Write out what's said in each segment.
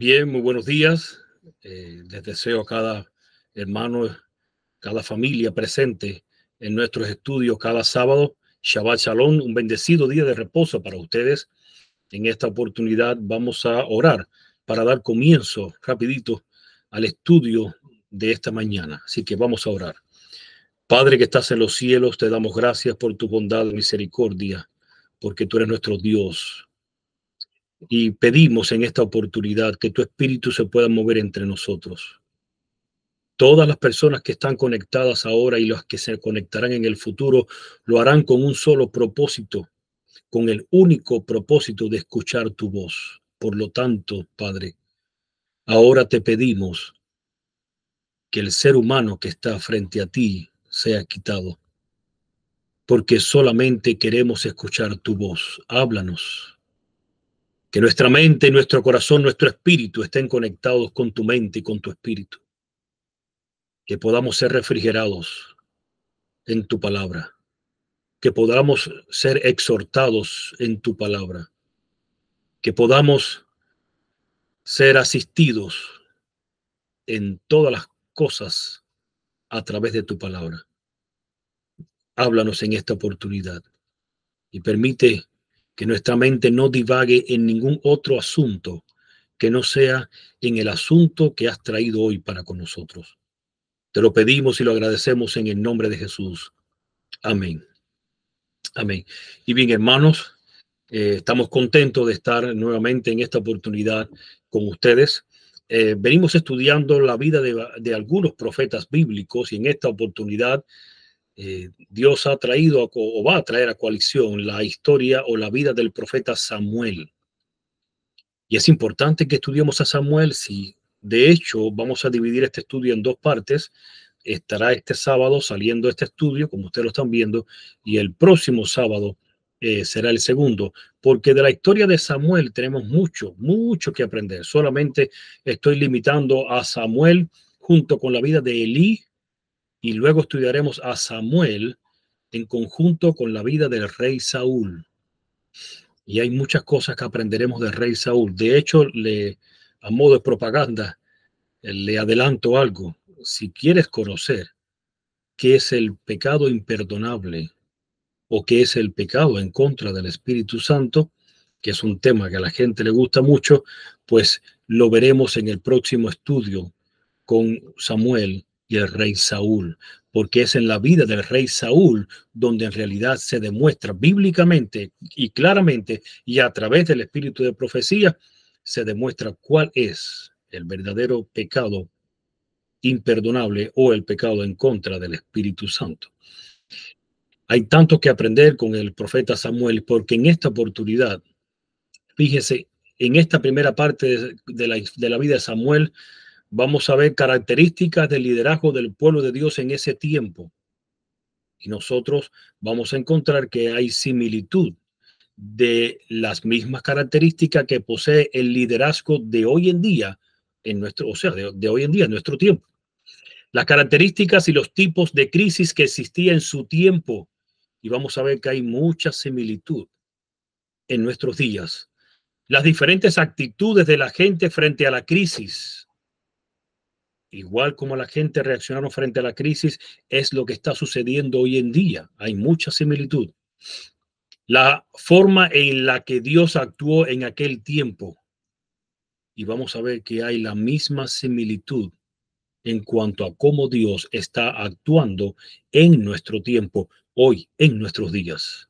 Bien, muy buenos días. Les deseo a cada hermano, cada familia presente en nuestros estudios cada sábado. Shabbat Shalom, un bendecido día de reposo para ustedes. En esta oportunidad vamos a orar para dar comienzo rapidito al estudio de esta mañana. Así que vamos a orar. Padre que estás en los cielos, te damos gracias por tu bondad y misericordia, porque tú eres nuestro Dios. Y pedimos en esta oportunidad que tu espíritu se pueda mover entre nosotros. Todas las personas que están conectadas ahora y las que se conectarán en el futuro lo harán con un solo propósito, con el único propósito de escuchar tu voz. Por lo tanto, Padre, ahora te pedimos que el ser humano que está frente a ti sea quitado, porque solamente queremos escuchar tu voz. Háblanos. Que nuestra mente, nuestro corazón, nuestro espíritu estén conectados con tu mente y con tu espíritu. Que podamos ser refrigerados en tu palabra. Que podamos ser exhortados en tu palabra. Que podamos ser asistidos en todas las cosas a través de tu palabra. Háblanos en esta oportunidad y permite que nuestra mente no divague en ningún otro asunto que no sea en el asunto que has traído hoy para con nosotros. Te lo pedimos y lo agradecemos en el nombre de Jesús. Amén. Amén. Y bien, hermanos, estamos contentos de estar nuevamente en esta oportunidad con ustedes. Venimos estudiando la vida de algunos profetas bíblicos y en esta oportunidad Dios ha traído o va a traer a coalición la historia o la vida del profeta Samuel. Y es importante que estudiemos a Samuel. Si de hecho vamos a dividir este estudio en dos partes. Estará este sábado saliendo este estudio, como ustedes lo están viendo, y el próximo sábado será el segundo, porque de la historia de Samuel tenemos mucho que aprender. Solamente estoy limitando a Samuel junto con la vida de Elí, y luego estudiaremos a Samuel en conjunto con la vida del rey Saúl. Y hay muchas cosas que aprenderemos del rey Saúl. De hecho, a modo de propaganda, le adelanto algo. Si quieres conocer qué es el pecado imperdonable o qué es el pecado en contra del Espíritu Santo, que es un tema que a la gente le gusta mucho, pues lo veremos en el próximo estudio con Samuel y el rey Saúl, porque es en la vida del rey Saúl donde en realidad se demuestra bíblicamente y claramente y a través del espíritu de profecía se demuestra cuál es el verdadero pecado imperdonable o el pecado en contra del Espíritu Santo. Hay tanto que aprender con el profeta Samuel, porque en esta oportunidad, fíjese, en esta primera parte de la vida de Samuel, vamos a ver características del liderazgo del pueblo de Dios en ese tiempo. Y nosotros vamos a encontrar que hay similitud de las mismas características que posee el liderazgo de hoy en día, de hoy en día, en nuestro tiempo. Las características y los tipos de crisis que existía en su tiempo. Y vamos a ver que hay mucha similitud en nuestros días. Las diferentes actitudes de la gente frente a la crisis. Igual como la gente reaccionaron frente a la crisis, es lo que está sucediendo hoy en día. Hay mucha similitud. La forma en la que Dios actuó en aquel tiempo. Y vamos a ver que hay la misma similitud en cuanto a cómo Dios está actuando en nuestro tiempo, hoy, en nuestros días.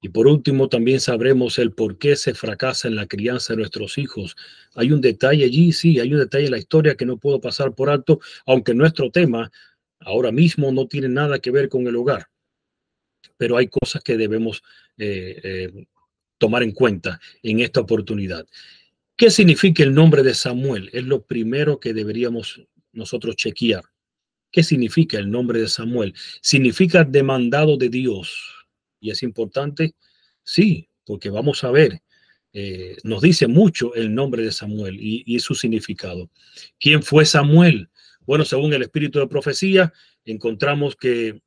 Y por último, también sabremos el por qué se fracasa en la crianza de nuestros hijos. Hay un detalle allí, sí, hay un detalle en la historia que no puedo pasar por alto, aunque nuestro tema ahora mismo no tiene nada que ver con el hogar. Pero hay cosas que debemos tomar en cuenta en esta oportunidad. ¿Qué significa el nombre de Samuel? Es lo primero que deberíamos nosotros chequear. ¿Qué significa el nombre de Samuel? Significa demandado de Dios. Y es importante, sí, porque vamos a ver, nos dice mucho el nombre de Samuel y su significado. ¿Quién fue Samuel? Bueno, según el espíritu de profecía, encontramos que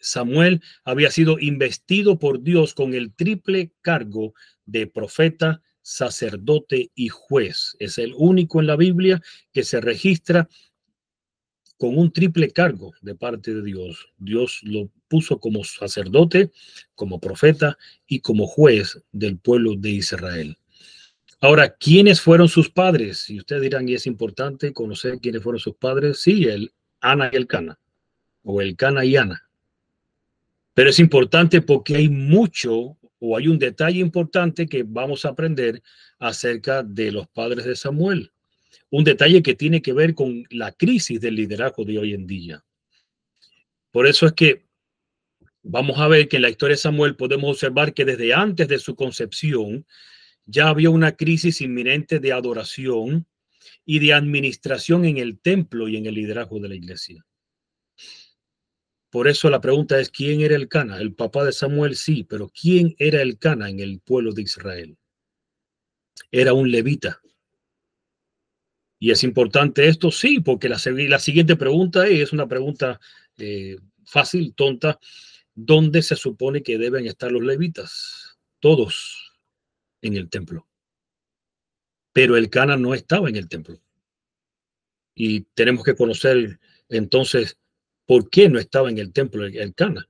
Samuel había sido investido por Dios con el triple cargo de profeta, sacerdote y juez. Es el único en la Biblia que se registra con un triple cargo de parte de Dios. Dios lo puso como sacerdote, como profeta y como juez del pueblo de Israel. Ahora, ¿quiénes fueron sus padres? Y ustedes dirán, ¿y es importante conocer quiénes fueron sus padres? Sí, el Ana y el Cana, o el Cana y Ana. Pero es importante porque hay mucho, o hay un detalle importante que vamos a aprender acerca de los padres de Samuel. Un detalle que tiene que ver con la crisis del liderazgo de hoy en día. Por eso es que vamos a ver que en la historia de Samuel podemos observar que desde antes de su concepción ya había una crisis inminente de adoración y de administración en el templo y en el liderazgo de la iglesia. Por eso la pregunta es, ¿quién era el Cana? El papá de Samuel, sí, pero ¿quién era el Cana en el pueblo de Israel? Era un levita. Y es importante esto, sí, porque la siguiente pregunta es una pregunta fácil, tonta. ¿Dónde se supone que deben estar los levitas? Todos en el templo. Pero el Cana no estaba en el templo. Y tenemos que conocer entonces por qué no estaba en el templo el Cana.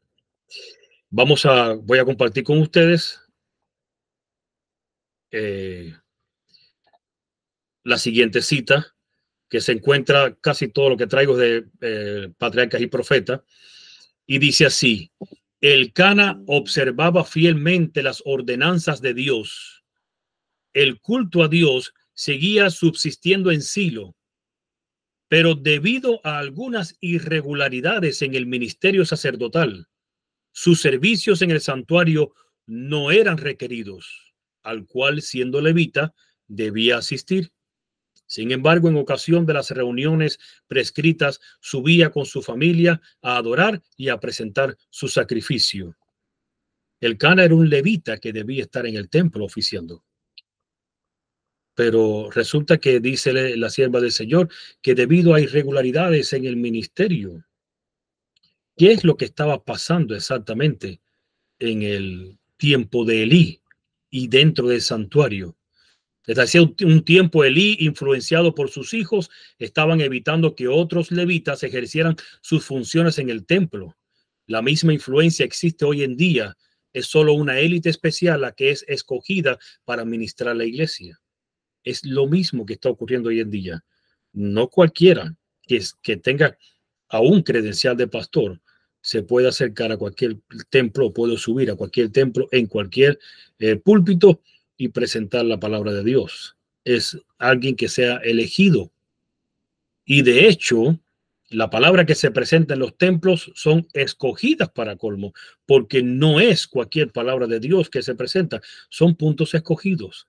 Voy a compartir con ustedes la siguiente cita, que se encuentra casi todo lo que traigo de Patriarcas y Profetas, y dice así: el Cana observaba fielmente las ordenanzas de Dios. El culto a Dios seguía subsistiendo en Silo, pero debido a algunas irregularidades en el ministerio sacerdotal, sus servicios en el santuario no eran requeridos, al cual, siendo levita, debía asistir. Sin embargo, en ocasión de las reuniones prescritas, subía con su familia a adorar y a presentar su sacrificio. El Cana era un levita que debía estar en el templo oficiando. Pero resulta que dice la sierva del Señor que debido a irregularidades en el ministerio, ¿qué es lo que estaba pasando exactamente en el tiempo de Elí y dentro del santuario? Desde hacía un tiempo, Elí, influenciado por sus hijos, estaban evitando que otros levitas ejercieran sus funciones en el templo. La misma influencia existe hoy en día. Es solo una élite especial la que es escogida para administrar la iglesia. Es lo mismo que está ocurriendo hoy en día. No cualquiera que tenga aún credencial de pastor se puede acercar a cualquier templo, puede subir a cualquier templo en cualquier púlpito y presentar la palabra de Dios. Es alguien que sea elegido. Y de hecho, la palabra que se presenta en los templos son escogidas para colmo, porque no es cualquier palabra de Dios que se presenta, son puntos escogidos.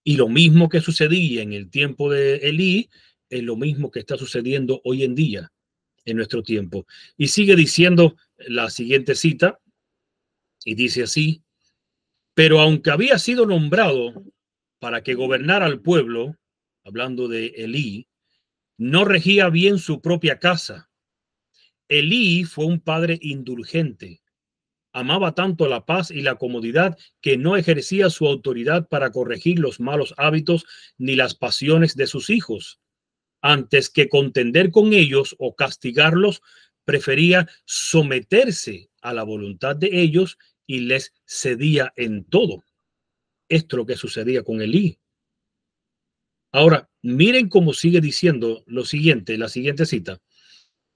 Y lo mismo que sucedía en el tiempo de Elí, es lo mismo que está sucediendo hoy en día, en nuestro tiempo. Y sigue diciendo la siguiente cita, y dice así: pero aunque había sido nombrado para que gobernara al pueblo, hablando de Elí, no regía bien su propia casa. Elí fue un padre indulgente. Amaba tanto la paz y la comodidad que no ejercía su autoridad para corregir los malos hábitos ni las pasiones de sus hijos. Antes que contender con ellos o castigarlos, prefería someterse a la voluntad de ellos y les cedía en todo. Esto es lo que sucedía con Elí. Ahora, miren cómo sigue diciendo lo siguiente, la siguiente cita.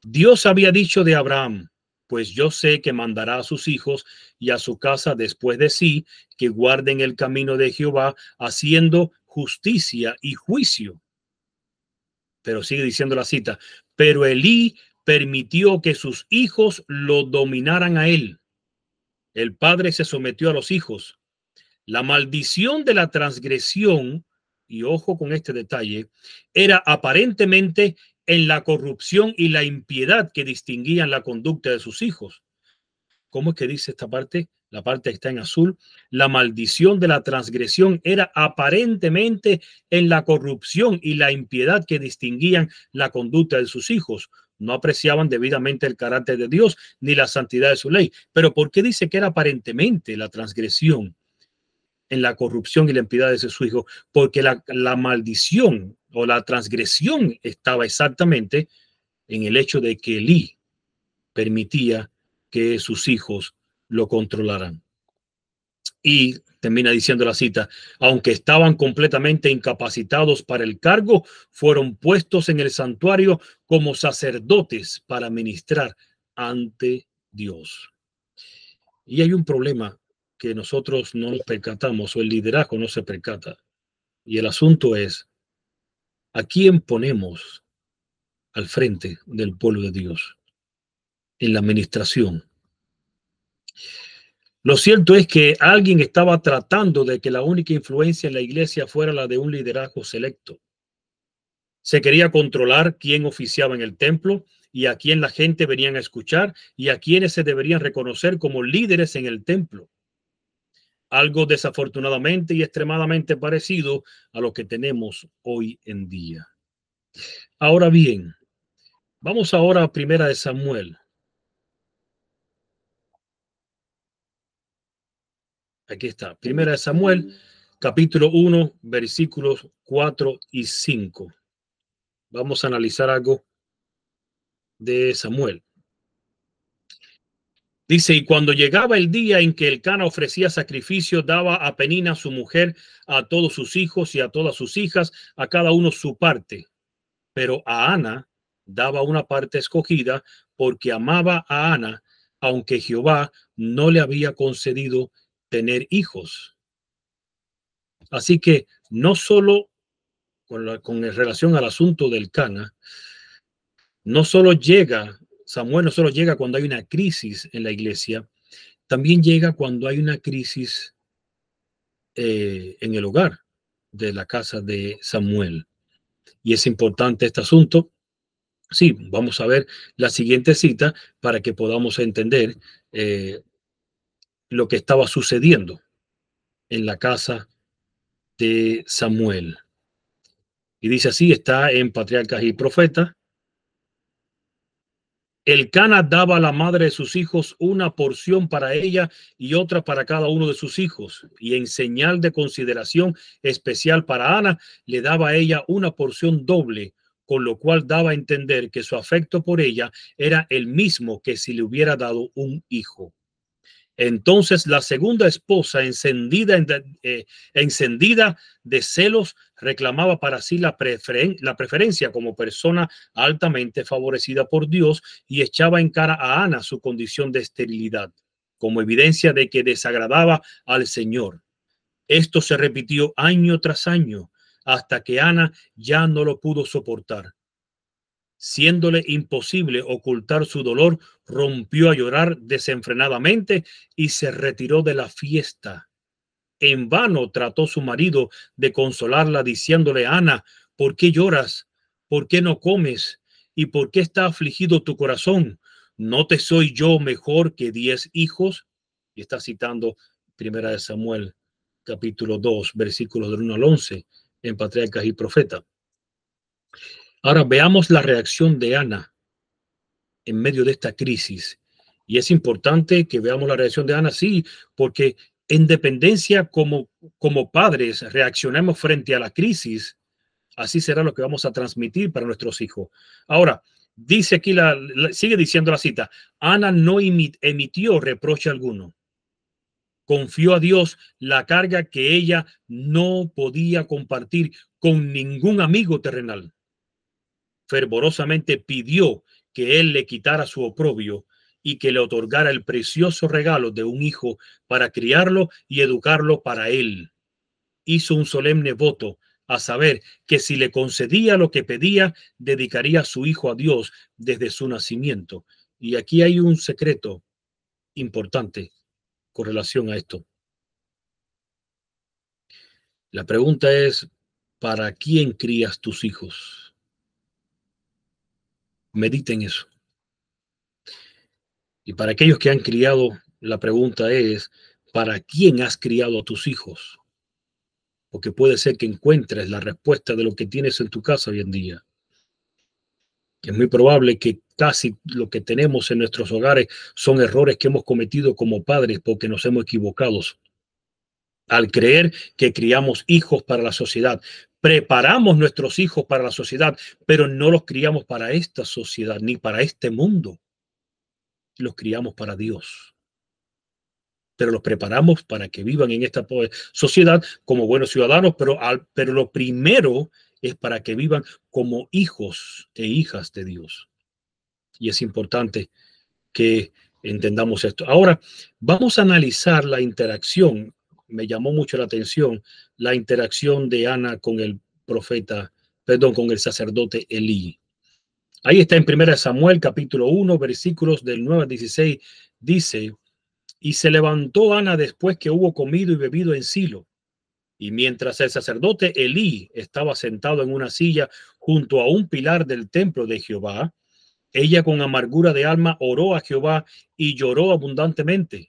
Dios había dicho de Abraham: pues yo sé que mandará a sus hijos y a su casa después de sí, que guarden el camino de Jehová, haciendo justicia y juicio. Pero sigue diciendo la cita: pero Elí permitió que sus hijos lo dominaran a él. El padre se sometió a los hijos. La maldición de la transgresión, y ojo con este detalle, era aparentemente en la corrupción y la impiedad que distinguían la conducta de sus hijos. ¿Cómo es que dice esta parte? La parte que está en azul. La maldición de la transgresión era aparentemente en la corrupción y la impiedad que distinguían la conducta de sus hijos. No apreciaban debidamente el carácter de Dios ni la santidad de su ley. Pero ¿por qué dice que era aparentemente la transgresión? en la corrupción y la impiedad de su hijo, porque la maldición o la transgresión estaba exactamente en el hecho de que Elí permitía que sus hijos lo controlaran. Y termina diciendo la cita: aunque estaban completamente incapacitados para el cargo, fueron puestos en el santuario como sacerdotes para ministrar ante Dios. Y hay un problema que nosotros no nos percatamos, o el liderazgo no se percata. Y el asunto es: ¿a quién ponemos al frente del pueblo de Dios en la administración? Lo cierto es que alguien estaba tratando de que la única influencia en la iglesia fuera la de un liderazgo selecto. Se quería controlar quién oficiaba en el templo y a quién la gente venía a escuchar y a quienes se deberían reconocer como líderes en el templo. Algo desafortunadamente y extremadamente parecido a lo que tenemos hoy en día. Ahora bien, vamos ahora a Primera de Samuel. Aquí está, Primera de Samuel, capítulo 1, versículos 4 y 5. Vamos a analizar algo de Samuel. Dice: y cuando llegaba el día en que Elcana ofrecía sacrificio, daba a Penina su mujer, a todos sus hijos y a todas sus hijas, a cada uno su parte. Pero a Ana daba una parte escogida, porque amaba a Ana, aunque Jehová no le había concedido tener hijos. Así que no solo con relación al asunto del Cana, no solo llega, Samuel no solo llega cuando hay una crisis en la iglesia, también llega cuando hay una crisis en el hogar de la casa de Samuel. Y es importante este asunto. Sí, vamos a ver la siguiente cita para que podamos entender lo que estaba sucediendo en la casa de Samuel. Y dice así, está en Patriarcas y Profetas. Elcana daba a la madre de sus hijos una porción para ella y otra para cada uno de sus hijos. Y en señal de consideración especial para Ana, le daba a ella una porción doble, con lo cual daba a entender que su afecto por ella era el mismo que si le hubiera dado un hijo. Entonces la segunda esposa, encendida de celos, reclamaba para sí la preferencia como persona altamente favorecida por Dios y echaba en cara a Ana su condición de esterilidad, como evidencia de que desagradaba al Señor. Esto se repitió año tras año hasta que Ana ya no lo pudo soportar. Siéndole imposible ocultar su dolor, rompió a llorar desenfrenadamente y se retiró de la fiesta. En vano trató su marido de consolarla, diciéndole: Ana, ¿por qué lloras? ¿Por qué no comes? ¿Y por qué está afligido tu corazón? ¿No te soy yo mejor que 10 hijos? Y está citando Primera de Samuel, capítulo 2, versículos del 1 al 11, en Patriarcas y Profetas. Ahora veamos la reacción de Ana en medio de esta crisis. Y es importante que veamos la reacción de Ana, sí, porque en dependencia como padres reaccionemos frente a la crisis, así será lo que vamos a transmitir para nuestros hijos. Ahora, dice aquí, sigue diciendo la cita: Ana no emitió reproche alguno. Confió a Dios la carga que ella no podía compartir con ningún amigo terrenal. Fervorosamente pidió que él le quitara su oprobio y que le otorgara el precioso regalo de un hijo para criarlo y educarlo para él. Hizo un solemne voto, a saber, que si le concedía lo que pedía, dedicaría a su hijo a Dios desde su nacimiento. Y aquí hay un secreto importante con relación a esto. La pregunta es: ¿para quién crías tus hijos? Mediten eso. Y para aquellos que han criado, la pregunta es: ¿para quién has criado a tus hijos? Porque puede ser que encuentres la respuesta de lo que tienes en tu casa hoy en día. Es muy probable que casi lo que tenemos en nuestros hogares son errores que hemos cometido como padres porque nos hemos equivocado al creer que criamos hijos para la sociedad. Preparamos nuestros hijos para la sociedad, pero no los criamos para esta sociedad ni para este mundo. Los criamos para Dios, pero los preparamos para que vivan en esta sociedad como buenos ciudadanos, pero lo primero es para que vivan como hijos e hijas de Dios. Y es importante que entendamos esto. Ahora, vamos a analizar la interacción. Me llamó mucho la atención la interacción de Ana con el profeta, perdón, con el sacerdote Elí. Ahí está en 1 Samuel, capítulo 1, versículos del 9 al 16, dice: y se levantó Ana después que hubo comido y bebido en Silo. Y mientras el sacerdote Elí estaba sentado en una silla junto a un pilar del templo de Jehová, ella con amargura de alma oró a Jehová y lloró abundantemente.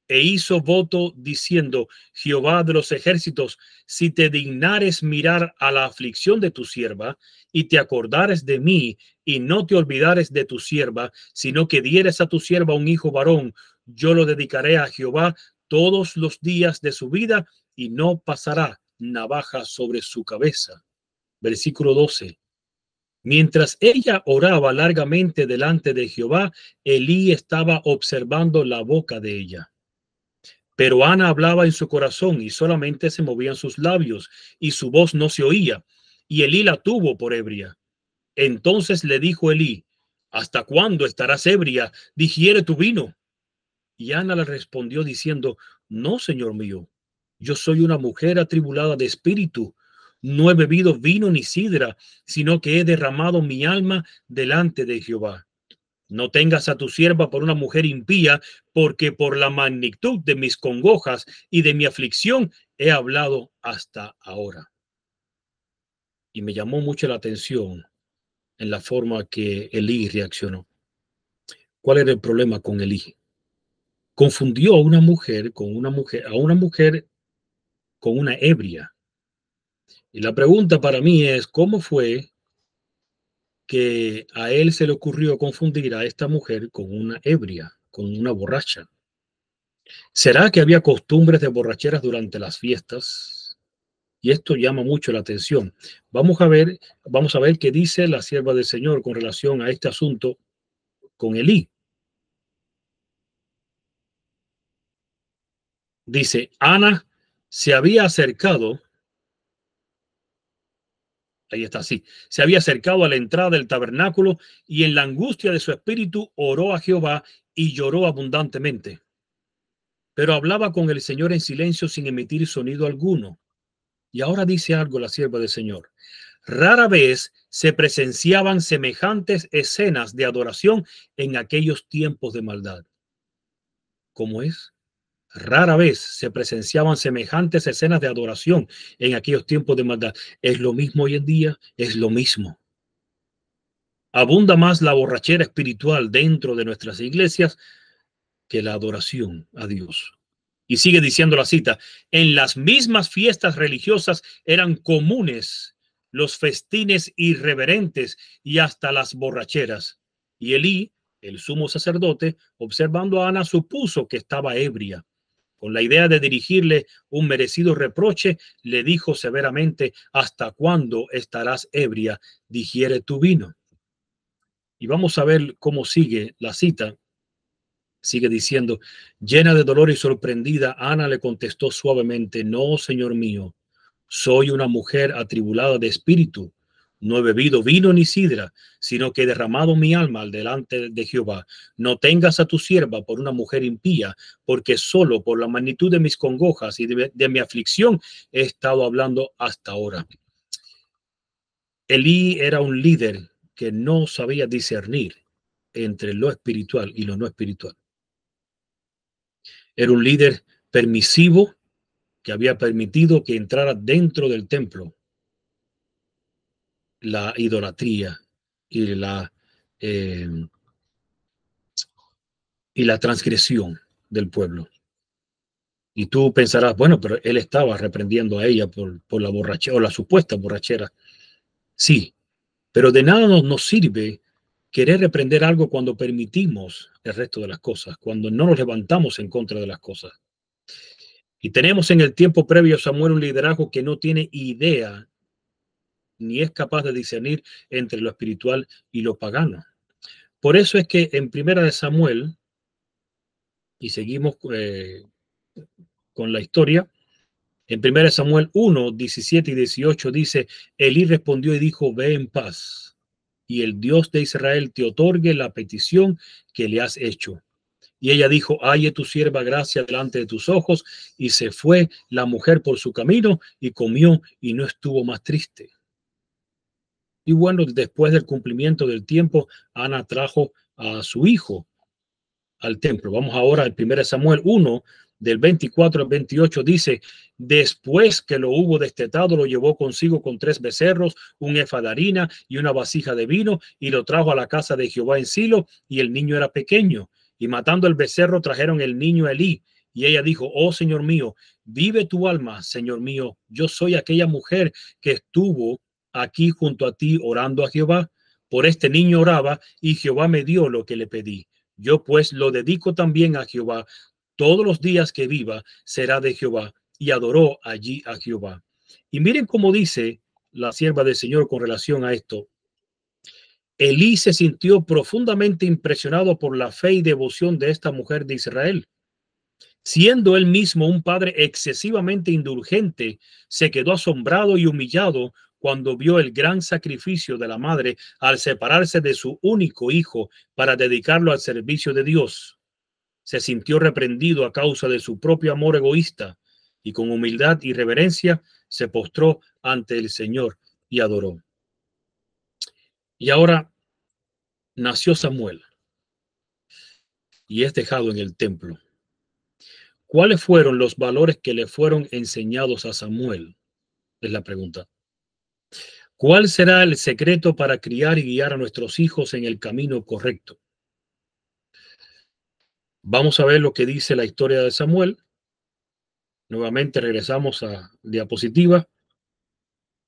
E hizo voto diciendo: Jehová de los ejércitos, si te dignares mirar a la aflicción de tu sierva y te acordares de mí y no te olvidares de tu sierva, sino que dieres a tu sierva un hijo varón, yo lo dedicaré a Jehová todos los días de su vida y no pasará navaja sobre su cabeza. Versículo 12. Mientras ella oraba largamente delante de Jehová, Elí estaba observando la boca de ella. Pero Ana hablaba en su corazón y solamente se movían sus labios y su voz no se oía. Y Elí la tuvo por ebria. Entonces le dijo Elí: ¿hasta cuándo estarás ebria? Digiere tu vino. Y Ana le respondió diciendo: no, señor mío, yo soy una mujer atribulada de espíritu. No he bebido vino ni sidra, sino que he derramado mi alma delante de Jehová. No tengas a tu sierva por una mujer impía, porque por la magnitud de mis congojas y de mi aflicción he hablado hasta ahora. Y me llamó mucho la atención en la forma que Elí reaccionó. ¿Cuál era el problema con Elí? Confundió a una mujer con una ebria. Y la pregunta para mí es: ¿cómo fue que a él se le ocurrió confundir a esta mujer con una ebria, con una borracha? ¿Será que había costumbres de borracheras durante las fiestas? Y esto llama mucho la atención. Vamos a ver qué dice la sierva del Señor con relación a este asunto con Elí. Dice: Ana se había acercado, ahí está, sí, se había acercado a la entrada del tabernáculo y en la angustia de su espíritu oró a Jehová y lloró abundantemente. Pero hablaba con el Señor en silencio sin emitir sonido alguno. Y ahora dice algo la sierva del Señor: rara vez se presenciaban semejantes escenas de adoración en aquellos tiempos de maldad. ¿Cómo es? Rara vez se presenciaban semejantes escenas de adoración en aquellos tiempos de maldad. ¿Es lo mismo hoy en día? Es lo mismo. Abunda más la borrachera espiritual dentro de nuestras iglesias que la adoración a Dios. Y sigue diciendo la cita: en las mismas fiestas religiosas eran comunes los festines irreverentes y hasta las borracheras. Y Elí, el sumo sacerdote, observando a Ana, supuso que estaba ebria. Con la idea de dirigirle un merecido reproche, le dijo severamente: ¿hasta cuándo estarás ebria? Digiere tu vino. Y vamos a ver cómo sigue la cita. Sigue diciendo: llena de dolor y sorprendida, Ana le contestó suavemente: no, señor mío, soy una mujer atribulada de espíritu. No he bebido vino ni sidra, sino que he derramado mi alma al delante de Jehová. No tengas a tu sierva por una mujer impía, porque solo por la magnitud de mis congojas y de mi aflicción he estado hablando hasta ahora. Elí era un líder que no sabía discernir entre lo espiritual y lo no espiritual. Era un líder permisivo que había permitido que entrara dentro del templo la idolatría y eh, la transgresión del pueblo. Y tú pensarás: bueno, pero él estaba reprendiendo a ella por la borrachera o la supuesta borrachera. Sí, pero de nada nos sirve querer reprender algo cuando permitimos el resto de las cosas, cuando no nos levantamos en contra de las cosas. Y tenemos en el tiempo previo a Samuel un liderazgo que no tiene idea ni es capaz de discernir entre lo espiritual y lo pagano. Por eso es que en Primera de Samuel, y seguimos con la historia, en 1 Samuel 1, 17 y 18 dice, Elí respondió y dijo, ve en paz, y el Dios de Israel te otorgue la petición que le has hecho. Y ella dijo, halle tu sierva gracia delante de tus ojos, y se fue la mujer por su camino, y comió, y no estuvo más triste. Y bueno, después del cumplimiento del tiempo, Ana trajo a su hijo al templo. Vamos ahora al 1 Samuel 1, del 24 al 28, dice, después que lo hubo destetado, lo llevó consigo con 3 becerros, un efa de harina y una vasija de vino, y lo trajo a la casa de Jehová en Silo, y el niño era pequeño. Y matando el becerro, trajeron el niño a Elí. Y ella dijo, oh Señor mío, vive tu alma, Señor mío, yo soy aquella mujer que estuvo aquí junto a ti orando a Jehová. Por este niño oraba, y Jehová me dio lo que le pedí. Yo pues lo dedico también a Jehová. Todos los días que viva será de Jehová. Y adoró allí a Jehová. Y miren cómo dice la sierva del Señor con relación a esto. Elí se sintió profundamente impresionado por la fe y devoción de esta mujer de Israel. Siendo él mismo un padre excesivamente indulgente, se quedó asombrado y humillado cuando vio el gran sacrificio de la madre al separarse de su único hijo para dedicarlo al servicio de Dios. Se sintió reprendido a causa de su propio amor egoísta y con humildad y reverencia se postró ante el Señor y adoró. Y ahora nació Samuel y es dejado en el templo. ¿Cuáles fueron los valores que le fueron enseñados a Samuel? Es la pregunta. ¿Cuál será el secreto para criar y guiar a nuestros hijos en el camino correcto? Vamos a ver lo que dice la historia de Samuel. Nuevamente regresamos a diapositiva.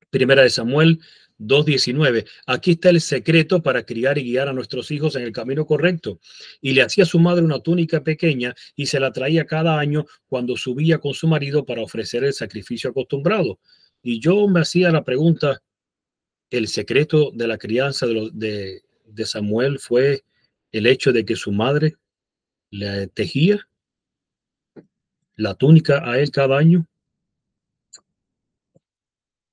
Primera de Samuel 2:19. Aquí está el secreto para criar y guiar a nuestros hijos en el camino correcto. Y le hacía a su madre una túnica pequeña y se la traía cada año cuando subía con su marido para ofrecer el sacrificio acostumbrado. Y yo me hacía la pregunta, ¿el secreto de la crianza de Samuel fue el hecho de que su madre le tejía la túnica a él cada año?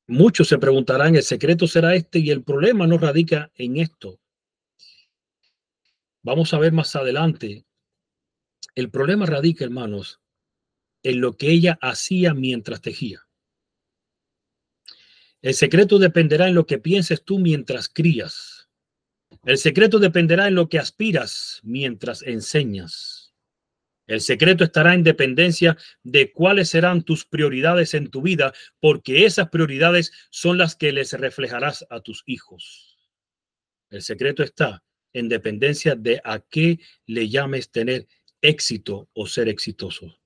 Muchos se preguntarán, ¿el secreto será este? Y el problema no radica en esto. Vamos a ver más adelante. El problema radica, hermanos, en lo que ella hacía mientras tejía. El secreto dependerá en lo que pienses tú mientras crías. El secreto dependerá en lo que aspiras mientras enseñas. El secreto estará en dependencia de cuáles serán tus prioridades en tu vida, porque esas prioridades son las que les reflejarás a tus hijos. El secreto está en dependencia de a qué le llames tener éxito o ser exitoso.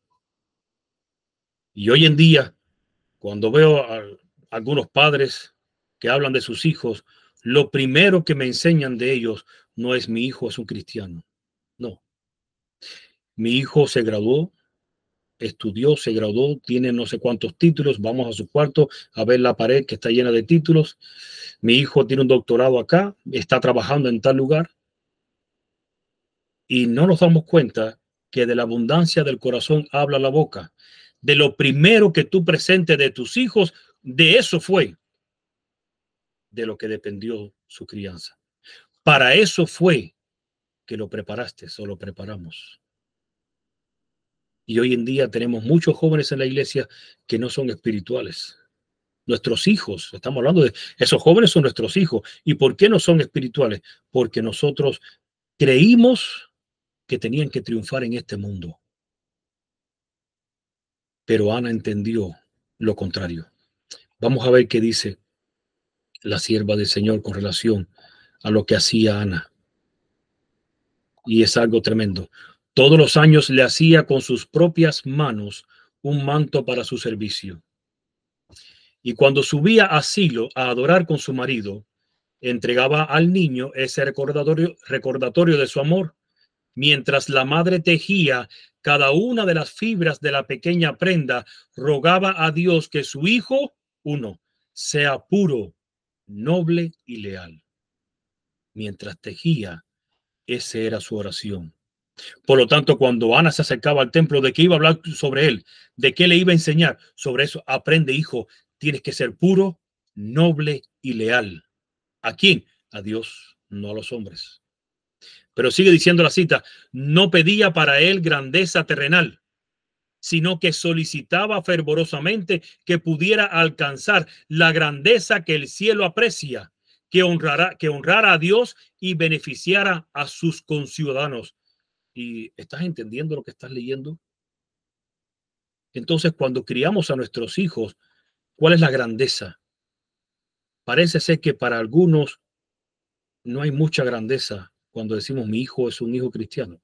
Y hoy en día, cuando veo a algunos padres que hablan de sus hijos, lo primero que me enseñan de ellos no es mi hijo es un cristiano. No. Mi hijo se graduó, estudió, se graduó, tiene no sé cuántos títulos, vamos a su cuarto a ver la pared que está llena de títulos. Mi hijo tiene un doctorado acá, está trabajando en tal lugar. Y no nos damos cuenta que de la abundancia del corazón habla la boca. De lo primero que tú presentes de tus hijos, de eso fue de lo que dependió su crianza. Para eso fue que lo preparaste o lo preparamos. Y hoy en día tenemos muchos jóvenes en la iglesia que no son espirituales. Nuestros hijos, estamos hablando de esos jóvenes, son nuestros hijos. ¿Y por qué no son espirituales? Porque nosotros creímos que tenían que triunfar en este mundo. Pero Ana entendió lo contrario. Vamos a ver qué dice la sierva del Señor con relación a lo que hacía Ana. Y es algo tremendo. Todos los años le hacía con sus propias manos un manto para su servicio. Y cuando subía a Silo a adorar con su marido, entregaba al niño ese recordatorio de su amor. Mientras la madre tejía cada una de las fibras de la pequeña prenda, rogaba a Dios que su hijo, uno, sea puro, noble y leal. Mientras tejía, esa era su oración. Por lo tanto, cuando Ana se acercaba al templo, ¿de qué iba a hablar sobre él? ¿De qué le iba a enseñar? Sobre eso, aprende, hijo, tienes que ser puro, noble y leal. ¿A quién? A Dios, no a los hombres. Pero sigue diciendo la cita, no pedía para él grandeza terrenal, sino que solicitaba fervorosamente que pudiera alcanzar la grandeza que el cielo aprecia, que honrara a Dios y beneficiara a sus conciudadanos. ¿Y estás entendiendo lo que estás leyendo? Entonces, cuando criamos a nuestros hijos, ¿cuál es la grandeza? Parece ser que para algunos no hay mucha grandeza cuando decimos mi hijo es un hijo cristiano.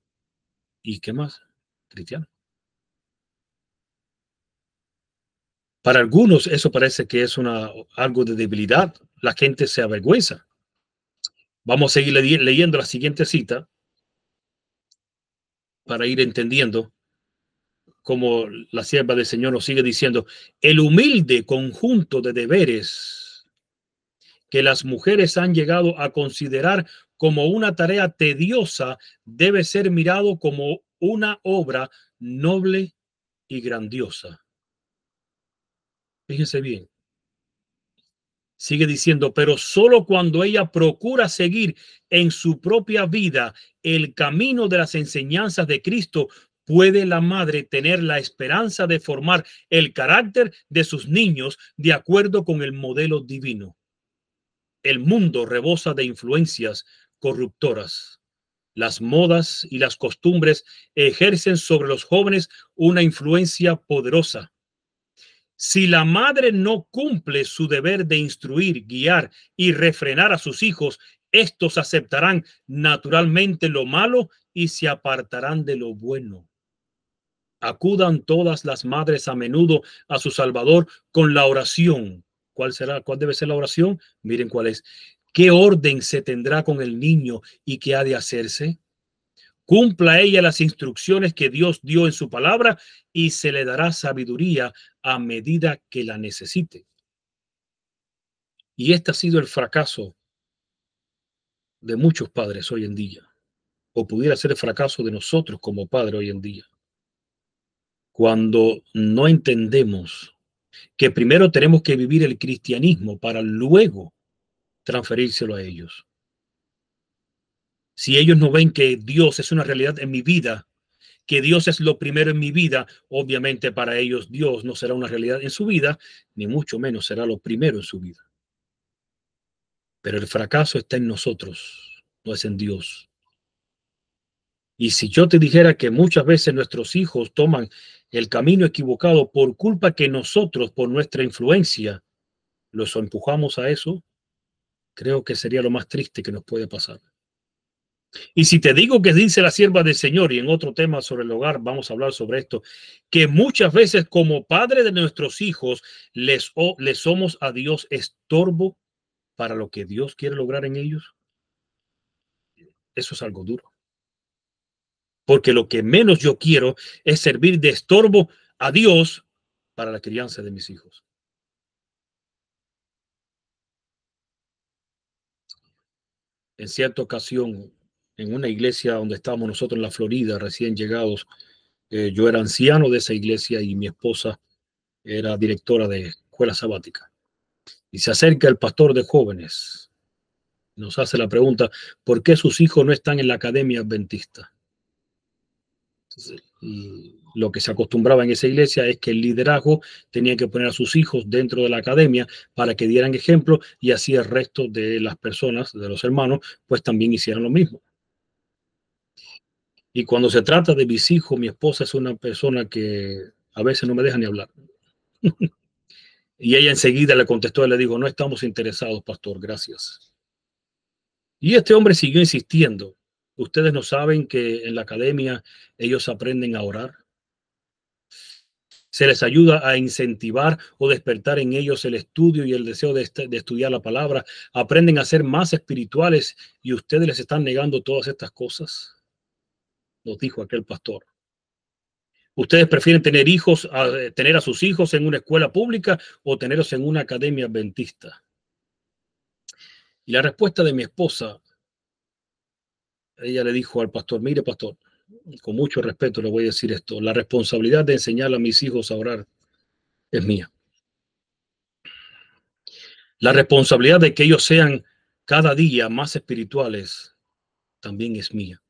¿Y qué más? Cristiano. Para algunos eso parece que es algo de debilidad. La gente se avergüenza. Vamos a seguir leyendo la siguiente cita para ir entendiendo cómo la sierva del Señor nos sigue diciendo, el humilde conjunto de deberes que las mujeres han llegado a considerar como una tarea tediosa debe ser mirado como una obra noble y grandiosa. Fíjense bien. Sigue diciendo, pero solo cuando ella procura seguir en su propia vida el camino de las enseñanzas de Cristo, puede la madre tener la esperanza de formar el carácter de sus niños de acuerdo con el modelo divino. El mundo rebosa de influencias corruptoras. Las modas y las costumbres ejercen sobre los jóvenes una influencia poderosa. Si la madre no cumple su deber de instruir, guiar y refrenar a sus hijos, estos aceptarán naturalmente lo malo y se apartarán de lo bueno. Acudan todas las madres a menudo a su Salvador con la oración. ¿Cuál será? ¿Cuál debe ser la oración? Miren cuál es. ¿Qué orden se tendrá con el niño y qué ha de hacerse? Cumpla ella las instrucciones que Dios dio en su palabra y se le dará sabiduría a medida que la necesite. Y este ha sido el fracaso de muchos padres hoy en día, o pudiera ser el fracaso de nosotros como padres hoy en día, cuando no entendemos que primero tenemos que vivir el cristianismo para luego transferírselo a ellos. Si ellos no ven que Dios es una realidad en mi vida, que Dios es lo primero en mi vida, obviamente para ellos Dios no será una realidad en su vida, ni mucho menos será lo primero en su vida. Pero el fracaso está en nosotros, no es en Dios. Y si yo te dijera que muchas veces nuestros hijos toman el camino equivocado por culpa que nosotros, por nuestra influencia, los empujamos a eso, creo que sería lo más triste que nos puede pasar. Y si te digo que dice la sierva del Señor, y en otro tema sobre el hogar vamos a hablar sobre esto, que muchas veces como padre de nuestros hijos les somos a Dios estorbo para lo que Dios quiere lograr en ellos, eso es algo duro. Porque lo que menos yo quiero es servir de estorbo a Dios para la crianza de mis hijos. En cierta ocasión, en una iglesia donde estábamos nosotros en la Florida, recién llegados, yo era anciano de esa iglesia y mi esposa era directora de escuela sabática. Y se acerca el pastor de jóvenes, nos hace la pregunta, ¿por qué sus hijos no están en la academia adventista? Entonces, lo que se acostumbraba en esa iglesia es que el liderazgo tenía que poner a sus hijos dentro de la academia para que dieran ejemplo y así el resto de las personas, de los hermanos, pues también hicieran lo mismo. Y cuando se trata de mis hijos, mi esposa es una persona que a veces no me deja ni hablar. Y ella enseguida le contestó y le dijo, no estamos interesados, pastor, gracias. Y este hombre siguió insistiendo. Ustedes no saben que en la academia ellos aprenden a orar. Se les ayuda a incentivar o despertar en ellos el estudio y el deseo de estudiar la palabra. Aprenden a ser más espirituales y ustedes les están negando todas estas cosas. nos dijo aquel pastor. ¿Ustedes prefieren tener a sus hijos en una escuela pública o tenerlos en una academia adventista? Y la respuesta de mi esposa, ella le dijo al pastor: mire, pastor, con mucho respeto le voy a decir esto, la responsabilidad de enseñarle a mis hijos a orar es mía. La responsabilidad de que ellos sean cada día más espirituales también es mía.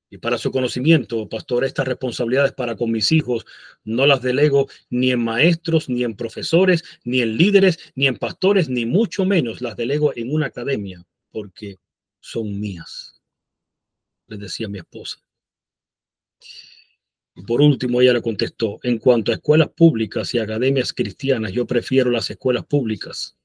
Y para su conocimiento, pastor, estas responsabilidades para con mis hijos no las delego ni en maestros, ni en profesores, ni en líderes, ni en pastores, ni mucho menos las delego en una academia, porque son mías, les decía mi esposa. Y por último, ella le contestó: en cuanto a escuelas públicas y academias cristianas, yo prefiero las escuelas públicas,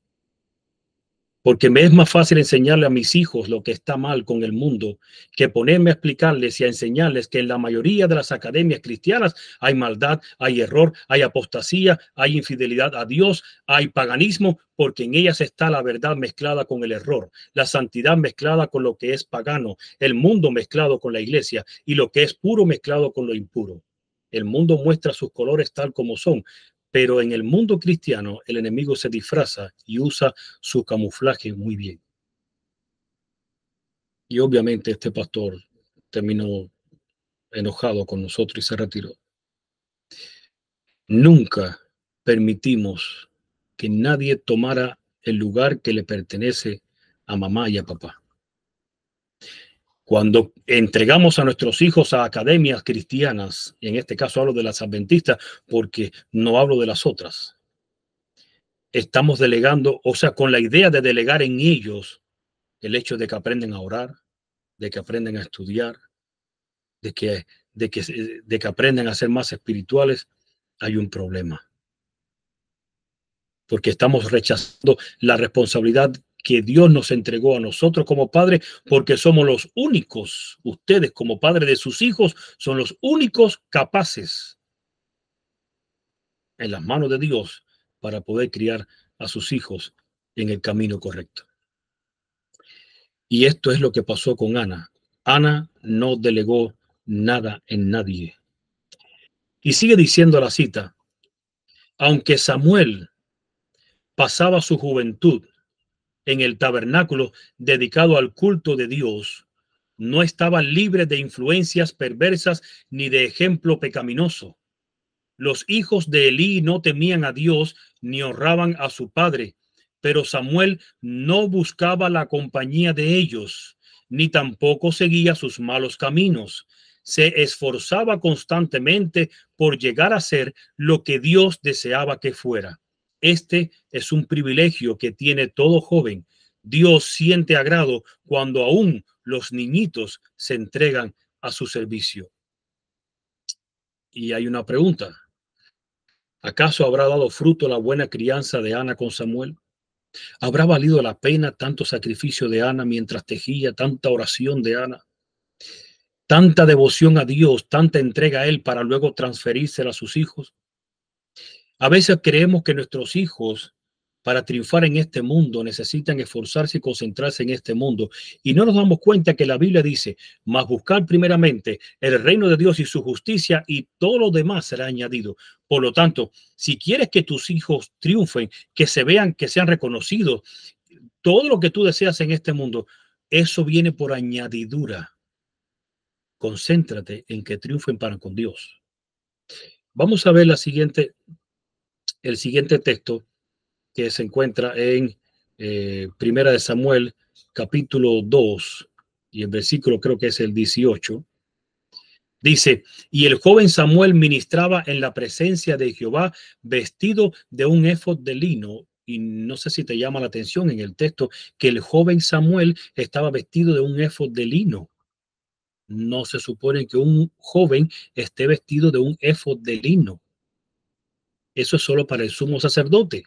porque me es más fácil enseñarle a mis hijos lo que está mal con el mundo que ponerme a explicarles y a enseñarles que en la mayoría de las academias cristianas hay maldad, hay error, hay apostasía, hay infidelidad a Dios, hay paganismo, porque en ellas está la verdad mezclada con el error, la santidad mezclada con lo que es pagano, el mundo mezclado con la iglesia y lo que es puro mezclado con lo impuro. El mundo muestra sus colores tal como son, pero en el mundo cristiano el enemigo se disfraza y usa su camuflaje muy bien. Y obviamente este pastor terminó enojado con nosotros y se retiró. Nunca permitimos que nadie tomara el lugar que le pertenece a mamá y a papá. Cuando entregamos a nuestros hijos a academias cristianas, y en este caso hablo de las adventistas porque no hablo de las otras, estamos delegando, o sea, con la idea de delegar en ellos el hecho de que aprenden a orar, de que aprenden a estudiar, de que, de que aprenden a ser más espirituales, hay un problema. Porque estamos rechazando la responsabilidad que Dios nos entregó a nosotros como padres, porque somos los únicos, ustedes como padres de sus hijos, son los únicos capaces en las manos de Dios para poder criar a sus hijos en el camino correcto. Y esto es lo que pasó con Ana. Ana no delegó nada en nadie. Y sigue diciendo la cita: aunque Samuel pasaba su juventud en el tabernáculo dedicado al culto de Dios, no estaba libre de influencias perversas ni de ejemplo pecaminoso. Los hijos de Elí no temían a Dios ni honraban a su padre, pero Samuel no buscaba la compañía de ellos, ni tampoco seguía sus malos caminos. Se esforzaba constantemente por llegar a ser lo que Dios deseaba que fuera. Este es un privilegio que tiene todo joven. Dios siente agrado cuando aún los niñitos se entregan a su servicio. Y hay una pregunta: ¿acaso habrá dado fruto la buena crianza de Ana con Samuel? ¿Habrá valido la pena tanto sacrificio de Ana mientras tejía, tanta oración de Ana, tanta devoción a Dios, tanta entrega a Él para luego transferírsela a sus hijos? A veces creemos que nuestros hijos, para triunfar en este mundo, necesitan esforzarse y concentrarse en este mundo. Y no nos damos cuenta que la Biblia dice: mas buscar primeramente el reino de Dios y su justicia, y todo lo demás será añadido. Por lo tanto, si quieres que tus hijos triunfen, que se vean, que sean reconocidos, todo lo que tú deseas en este mundo, eso viene por añadidura. Concéntrate en que triunfen para con Dios. Vamos a ver el siguiente texto, que se encuentra en Primera de Samuel, capítulo 2, y el versículo creo que es el 18. Dice: y el joven Samuel ministraba en la presencia de Jehová vestido de un éfod de lino. Y no sé si te llama la atención en el texto que el joven Samuel estaba vestido de un éfod de lino. No se supone que un joven esté vestido de un éfod de lino. Eso es solo para el sumo sacerdote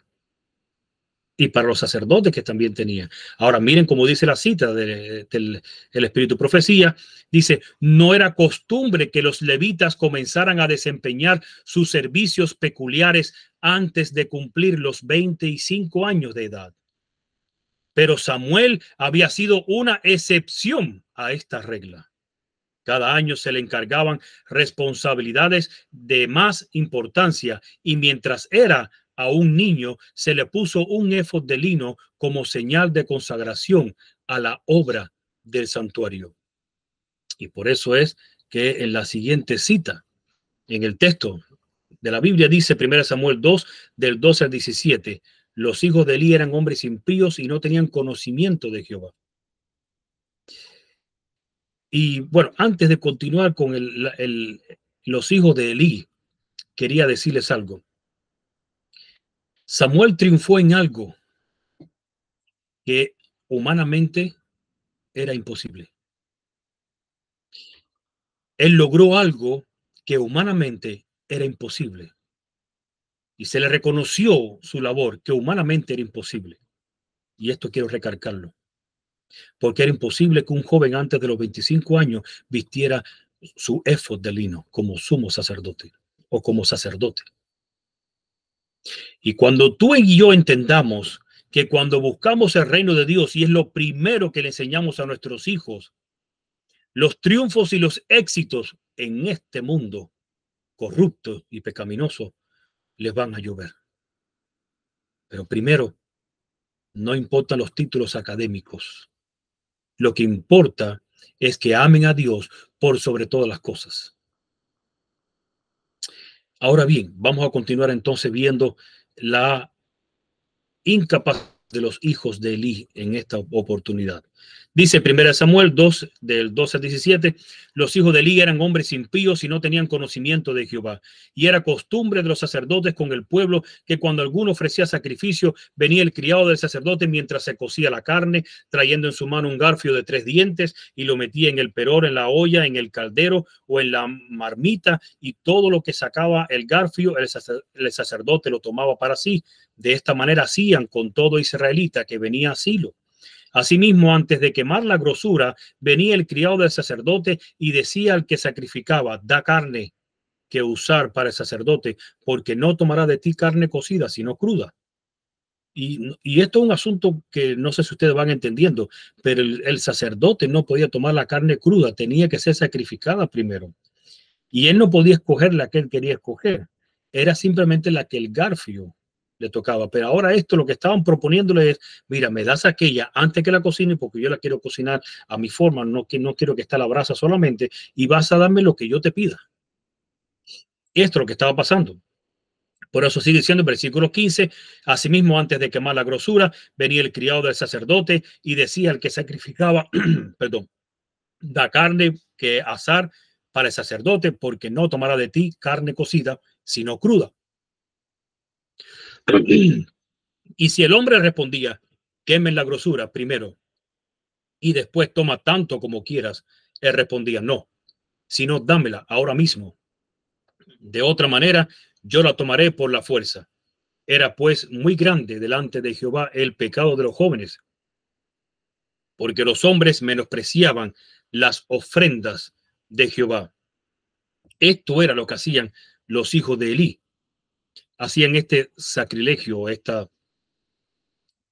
y para los sacerdotes que también tenían. Ahora miren cómo dice la cita del Espíritu Profecía. Dice: no era costumbre que los levitas comenzaran a desempeñar sus servicios peculiares antes de cumplir los 25 años de edad. Pero Samuel había sido una excepción a esta regla. Cada año se le encargaban responsabilidades de más importancia y mientras era aún niño se le puso un éfod de lino como señal de consagración a la obra del santuario. Y por eso es que en la siguiente cita, en el texto de la Biblia dice 1 Samuel 2, del 12 al 17, los hijos de Elí eran hombres impíos y no tenían conocimiento de Jehová. Y bueno, antes de continuar con los hijos de Elí, quería decirles algo. Samuel triunfó en algo que humanamente era imposible. Él logró algo que humanamente era imposible. Y se le reconoció su labor, que humanamente era imposible. Y esto quiero recalcarlo. Porque era imposible que un joven antes de los 25 años vistiera su éfod de lino como sumo sacerdote o como sacerdote. Y cuando tú y yo entendamos que cuando buscamos el reino de Dios, y es lo primero que le enseñamos a nuestros hijos, los triunfos y los éxitos en este mundo corrupto y pecaminoso les van a llover. Pero primero, no importan los títulos académicos. Lo que importa es que amen a Dios por sobre todas las cosas. Ahora bien, vamos a continuar entonces viendo la incapacidad de los hijos de Elí en esta oportunidad. Dice 1 Samuel 2, del 12 al 17, los hijos de Elí eran hombres impíos y no tenían conocimiento de Jehová. Y era costumbre de los sacerdotes con el pueblo que cuando alguno ofrecía sacrificio, venía el criado del sacerdote mientras se cocía la carne, trayendo en su mano un garfio de 3 dientes y lo metía en el peror, en la olla, en el caldero o en la marmita, y todo lo que sacaba el garfio, el sacerdote lo tomaba para sí. De esta manera hacían con todo israelita que venía a Silo. Asimismo, antes de quemar la grosura, venía el criado del sacerdote y decía al que sacrificaba: da carne que usar para el sacerdote, porque no tomará de ti carne cocida, sino cruda. Y esto es un asunto que no sé si ustedes van entendiendo, pero el sacerdote no podía tomar la carne cruda, tenía que ser sacrificada primero. Y él no podía escoger la que él quería escoger, era simplemente la que el garfio le tocaba. Pero ahora esto lo que estaban proponiéndole es: mira, me das aquella antes que la cocine porque yo la quiero cocinar a mi forma, no quiero que esté a la brasa solamente, y vas a darme lo que yo te pida. Esto es lo que estaba pasando. Por eso sigue diciendo en versículo 15, asimismo antes de quemar la grosura, venía el criado del sacerdote y decía al que sacrificaba, perdón, da carne que asar para el sacerdote, porque no tomará de ti carne cocida, sino cruda. Y si el hombre respondía: quemen la grosura primero y después toma tanto como quieras, él respondía: no, sino dámela ahora mismo. De otra manera, yo la tomaré por la fuerza. Era pues muy grande delante de Jehová el pecado de los jóvenes, porque los hombres menospreciaban las ofrendas de Jehová. Esto era lo que hacían los hijos de Elí. Hacían este sacrilegio,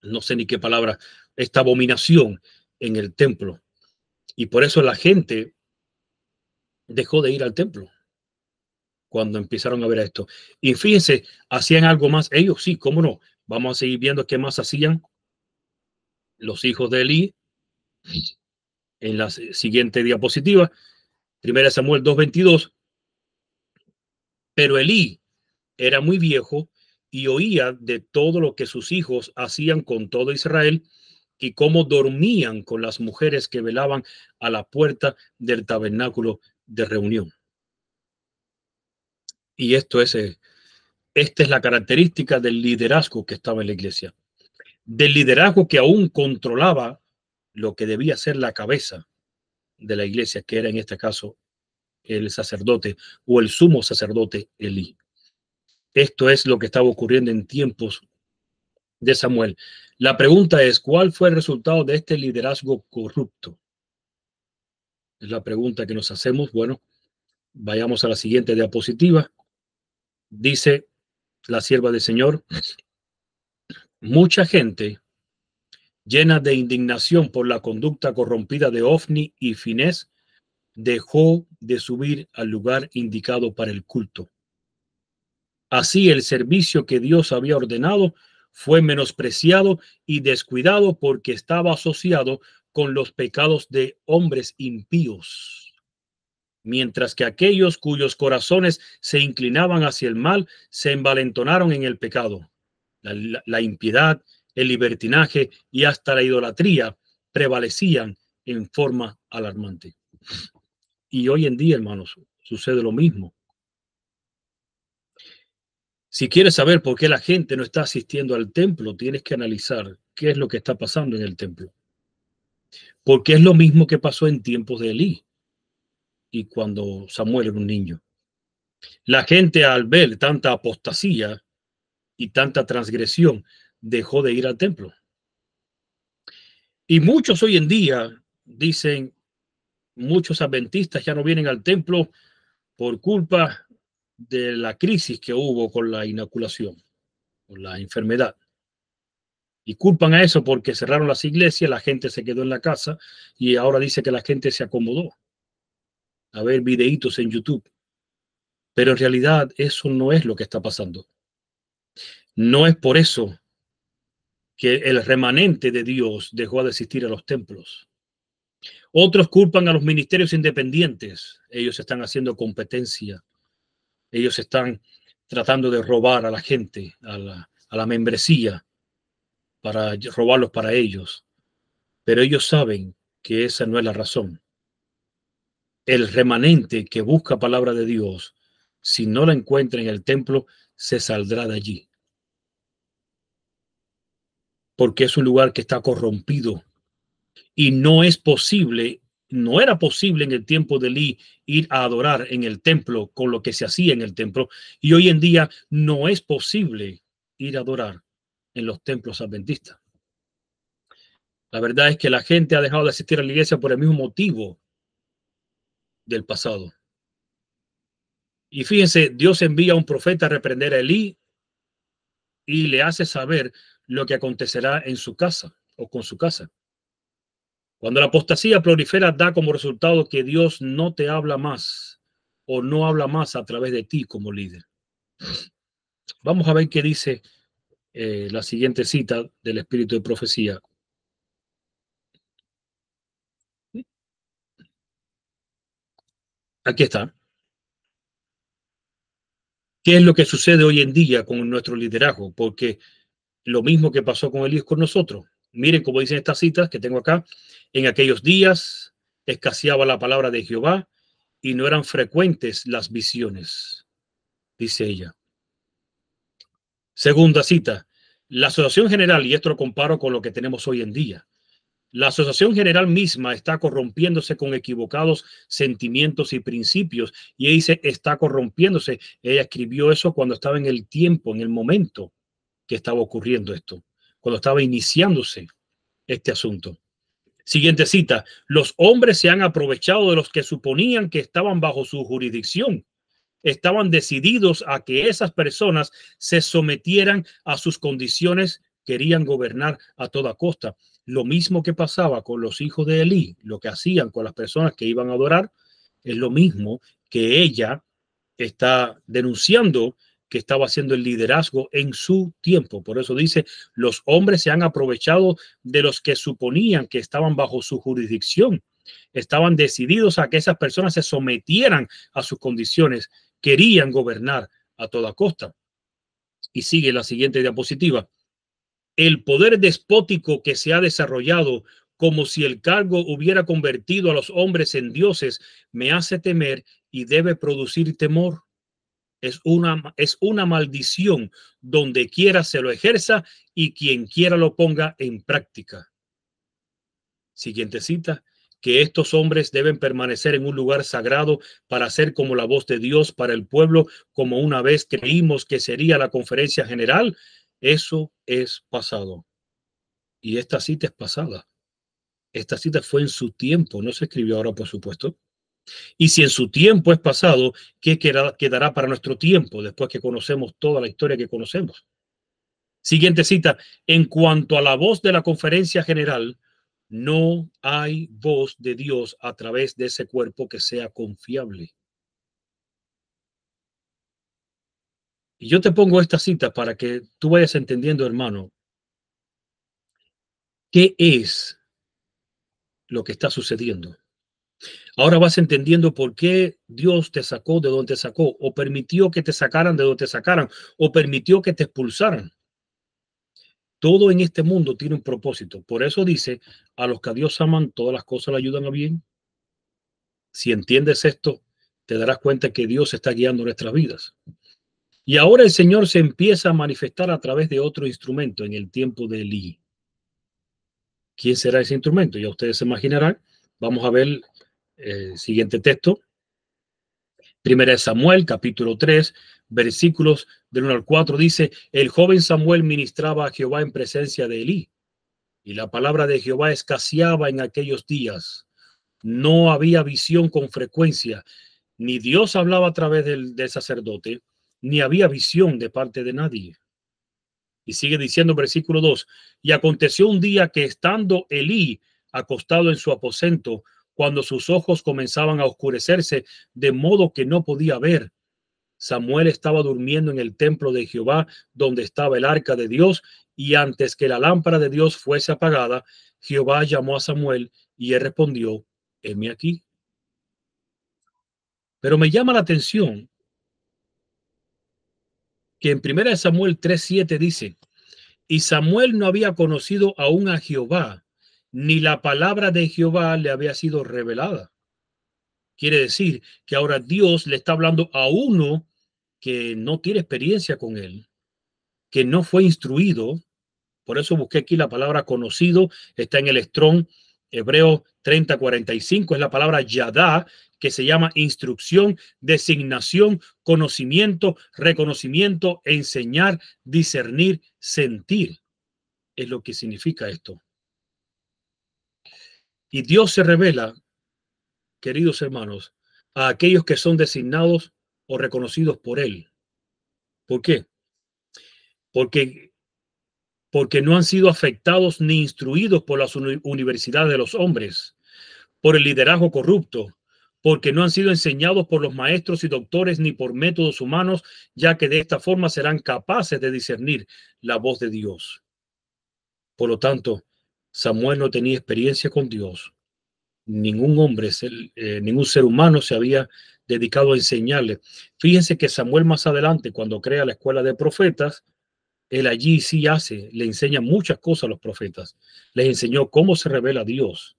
no sé ni qué palabra, esta abominación en el templo. Y por eso la gente dejó de ir al templo cuando empezaron a ver esto. Y fíjense, hacían algo más. Ellos sí, cómo no. Vamos a seguir viendo qué más hacían los hijos de Elí en la siguiente diapositiva. 1 Samuel 2:22. Pero Elí era muy viejo y oía de todo lo que sus hijos hacían con todo Israel y cómo dormían con las mujeres que velaban a la puerta del tabernáculo de reunión. Y esta es la característica del liderazgo que estaba en la iglesia, del liderazgo que aún controlaba lo que debía ser la cabeza de la iglesia, que era en este caso el sacerdote o el sumo sacerdote Elí. Esto es lo que estaba ocurriendo en tiempos de Samuel. La pregunta es: ¿cuál fue el resultado de este liderazgo corrupto? Es la pregunta que nos hacemos. Bueno, vayamos a la siguiente diapositiva. Dice la sierva del Señor: mucha gente llena de indignación por la conducta corrompida de Ofni y Finés dejó de subir al lugar indicado para el culto. Así el servicio que Dios había ordenado fue menospreciado y descuidado porque estaba asociado con los pecados de hombres impíos, mientras que aquellos cuyos corazones se inclinaban hacia el mal se envalentonaron en el pecado. La impiedad, el libertinaje y hasta la idolatría prevalecían en forma alarmante. Y hoy en día, hermanos, sucede lo mismo. Si quieres saber por qué la gente no está asistiendo al templo, tienes que analizar qué es lo que está pasando en el templo. Porque es lo mismo que pasó en tiempos de Elí y cuando Samuel era un niño. La gente, al ver tanta apostasía y tanta transgresión, dejó de ir al templo. Y muchos hoy en día dicen, muchos adventistas ya no vienen al templo por culpa de la crisis que hubo con la inoculación, con la enfermedad. Y culpan a eso porque cerraron las iglesias, la gente se quedó en la casa y ahora dice que la gente se acomodó a ver videitos en YouTube. Pero en realidad eso no es lo que está pasando. No es por eso que el remanente de Dios dejó de asistir a los templos. Otros culpan a los ministerios independientes. Ellos están haciendo competencia. Ellos están tratando de robar a la gente, a la membresía, para robarlos para ellos. Pero ellos saben que esa no es la razón. El remanente que busca palabra de Dios, si no la encuentra en el templo, se saldrá de allí. Porque es un lugar que está corrompido y no es posible, no era posible en el tiempo de Elí ir a adorar en el templo con lo que se hacía en el templo, y hoy en día no es posible ir a adorar en los templos adventistas. La verdad es que la gente ha dejado de asistir a la iglesia por el mismo motivo del pasado. Y fíjense, Dios envía a un profeta a reprender a Elí y le hace saber lo que acontecerá en su casa o con su casa. Cuando la apostasía prolifera, da como resultado que Dios no te habla más o no habla más a través de ti como líder. Vamos a ver qué dice la siguiente cita del Espíritu de Profecía. Aquí está. ¿Qué es lo que sucede hoy en día con nuestro liderazgo? Porque lo mismo que pasó con Elías con nosotros. Miren cómo dicen estas citas que tengo acá. En aquellos días escaseaba la palabra de Jehová y no eran frecuentes las visiones, dice ella. Segunda cita, la Asociación General, y esto lo comparo con lo que tenemos hoy en día, la Asociación General misma está corrompiéndose con equivocados sentimientos y principios, y ella dice, está corrompiéndose. Ella escribió eso cuando estaba en el tiempo, en el momento que estaba ocurriendo esto, cuando estaba iniciándose este asunto. Siguiente cita, los hombres se han aprovechado de los que suponían que estaban bajo su jurisdicción. Estaban decididos a que esas personas se sometieran a sus condiciones, querían gobernar a toda costa. Lo mismo que pasaba con los hijos de Elí, lo que hacían con las personas que iban a adorar, es lo mismo que ella está denunciando que estaba haciendo el liderazgo en su tiempo. Por eso dice, los hombres se han aprovechado de los que suponían que estaban bajo su jurisdicción. Estaban decididos a que esas personas se sometieran a sus condiciones, querían gobernar a toda costa. Y sigue la siguiente diapositiva. El poder despótico que se ha desarrollado como si el cargo hubiera convertido a los hombres en dioses me hace temer y debe producir temor. Es una maldición donde quiera se lo ejerza y quien quiera lo ponga en práctica. Siguiente cita. Que estos hombres deben permanecer en un lugar sagrado para ser como la voz de Dios para el pueblo, como una vez creímos que sería la conferencia general. Eso es pasado. Y esta cita es pasada. Esta cita fue en su tiempo, no se escribió ahora, por supuesto. Y si en su tiempo es pasado, ¿qué quedará para nuestro tiempo después que conocemos toda la historia que conocemos? Siguiente cita. En cuanto a la voz de la conferencia general, No hay voz de Dios a través de ese cuerpo que sea confiable. Y yo te pongo esta cita para que tú vayas entendiendo, hermano, qué es lo que está sucediendo. Ahora vas entendiendo por qué Dios te sacó de donde te sacó, o permitió que te sacaran de donde te sacaran, o permitió que te expulsaran. Todo en este mundo tiene un propósito. Por eso dice, a los que a Dios aman, todas las cosas le ayudan a bien. Si entiendes esto, te darás cuenta que Dios está guiando nuestras vidas. Y ahora el Señor se empieza a manifestar a través de otro instrumento en el tiempo de Elí. ¿Quién será ese instrumento? Ya ustedes se imaginarán. Vamos a ver el siguiente texto. Primera de Samuel, capítulo 3, versículos del 1 al 4, dice, el joven Samuel ministraba a Jehová en presencia de Elí, y la palabra de Jehová escaseaba en aquellos días. No había visión con frecuencia, ni Dios hablaba a través del sacerdote, ni había visión de parte de nadie. Y sigue diciendo versículo 2, y aconteció un día que estando Elí acostado en su aposento, cuando sus ojos comenzaban a oscurecerse, de modo que no podía ver, Samuel estaba durmiendo en el templo de Jehová, donde estaba el arca de Dios, y antes que la lámpara de Dios fuese apagada, Jehová llamó a Samuel, y él respondió, heme aquí. Pero me llama la atención que en 1 Samuel 3:7 dice, y Samuel no había conocido aún a Jehová, ni la palabra de Jehová le había sido revelada. Quiere decir que ahora Dios le está hablando a uno que no tiene experiencia con él, que no fue instruido. Por eso busqué aquí la palabra conocido, está en el Strong Hebreo 30:45, es la palabra yadá, que se llama instrucción, designación, conocimiento, reconocimiento, enseñar, discernir, sentir. Es lo que significa esto. Y Dios se revela, queridos hermanos, a aquellos que son designados o reconocidos por Él. ¿Por qué? Porque, porque no han sido afectados ni instruidos por las universidades de los hombres, por el liderazgo corrupto, porque no han sido enseñados por los maestros y doctores ni por métodos humanos, ya que de esta forma serán capaces de discernir la voz de Dios. Por lo tanto, Samuel no tenía experiencia con Dios. Ningún hombre, ningún ser humano se había dedicado a enseñarle. Fíjense que Samuel más adelante, cuando crea la escuela de profetas, él allí sí le enseña muchas cosas a los profetas. Les enseñó cómo se revela Dios,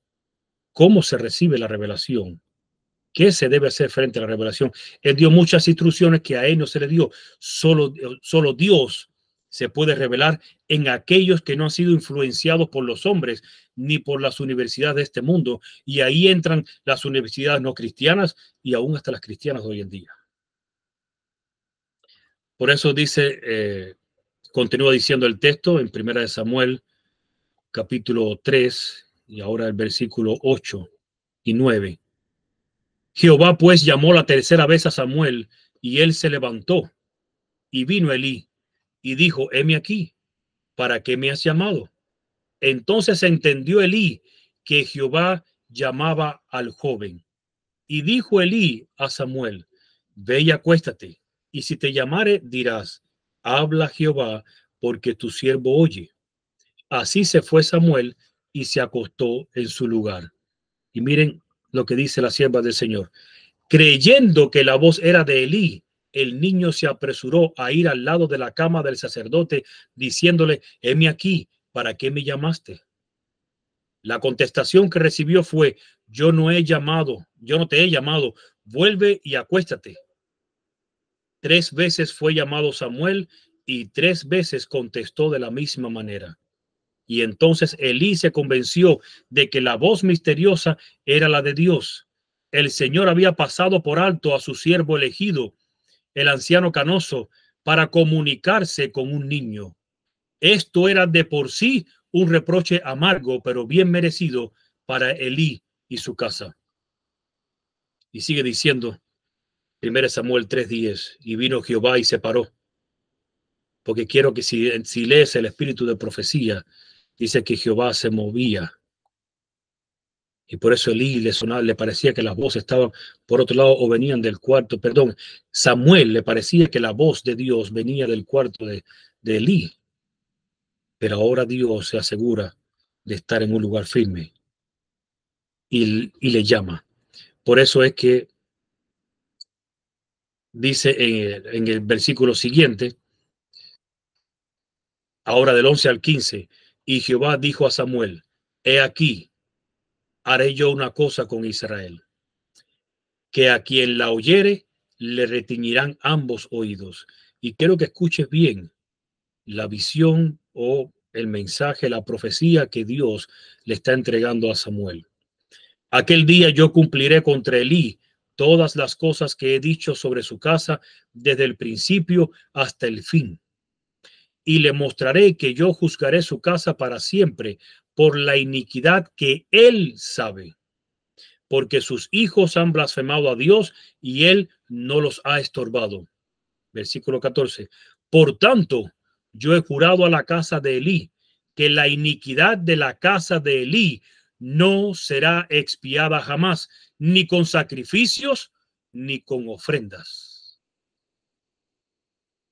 cómo se recibe la revelación, qué se debe hacer frente a la revelación. Él dio muchas instrucciones que a él no se le dio. Solo Dios se puede revelar en aquellos que no han sido influenciados por los hombres ni por las universidades de este mundo. Y ahí entran las universidades no cristianas y aún hasta las cristianas de hoy en día. Por eso dice, continúa diciendo el texto en 1 Samuel, capítulo 3, y ahora el versículo 8 y 9. Jehová pues llamó la tercera vez a Samuel, y él se levantó, y vino Elí, y dijo, heme aquí, ¿para qué me has llamado? Entonces entendió Elí que Jehová llamaba al joven. Y dijo Elí a Samuel, ve y acuéstate, y si te llamare, dirás, habla Jehová, porque tu siervo oye. Así se fue Samuel y se acostó en su lugar. Y miren lo que dice la sierva del Señor. Creyendo que la voz era de Elí, el niño se apresuró a ir al lado de la cama del sacerdote, diciéndole, heme aquí, ¿para qué me llamaste? La contestación que recibió fue, yo no te he llamado, vuelve y acuéstate. 3 veces fue llamado Samuel y 3 veces contestó de la misma manera. Y entonces Elí se convenció de que la voz misteriosa era la de Dios. El Señor había pasado por alto a su siervo elegido, el anciano canoso, para comunicarse con un niño. Esto era de por sí un reproche amargo, pero bien merecido para Elí y su casa. Y sigue diciendo, 1 Samuel 3:10, y vino Jehová y se paró. Porque quiero que si lees el espíritu de profecía, dice que Jehová se movía Y por eso Elí le sonaba, le parecía que las voces estaban por otro lado o venían del cuarto, perdón, Samuel le parecía que la voz de Dios venía del cuarto de Elí. Pero ahora Dios se asegura de estar en un lugar firme y le llama. Por eso es que dice en el versículo siguiente, ahora del 11 al 15, y Jehová dijo a Samuel, he aquí, haré yo una cosa con Israel, que a quien la oyere le retiñirán ambos oídos. Y quiero que escuches bien la visión o el mensaje, la profecía que Dios le está entregando a Samuel. Aquel día yo cumpliré contra Elí todas las cosas que he dicho sobre su casa desde el principio hasta el fin. Y le mostraré que yo juzgaré su casa para siempre por la iniquidad que él sabe, porque sus hijos han blasfemado a Dios y él no los ha estorbado. Versículo 14. Por tanto, yo he jurado a la casa de Elí que la iniquidad de la casa de Elí no será expiada jamás, ni con sacrificios, ni con ofrendas.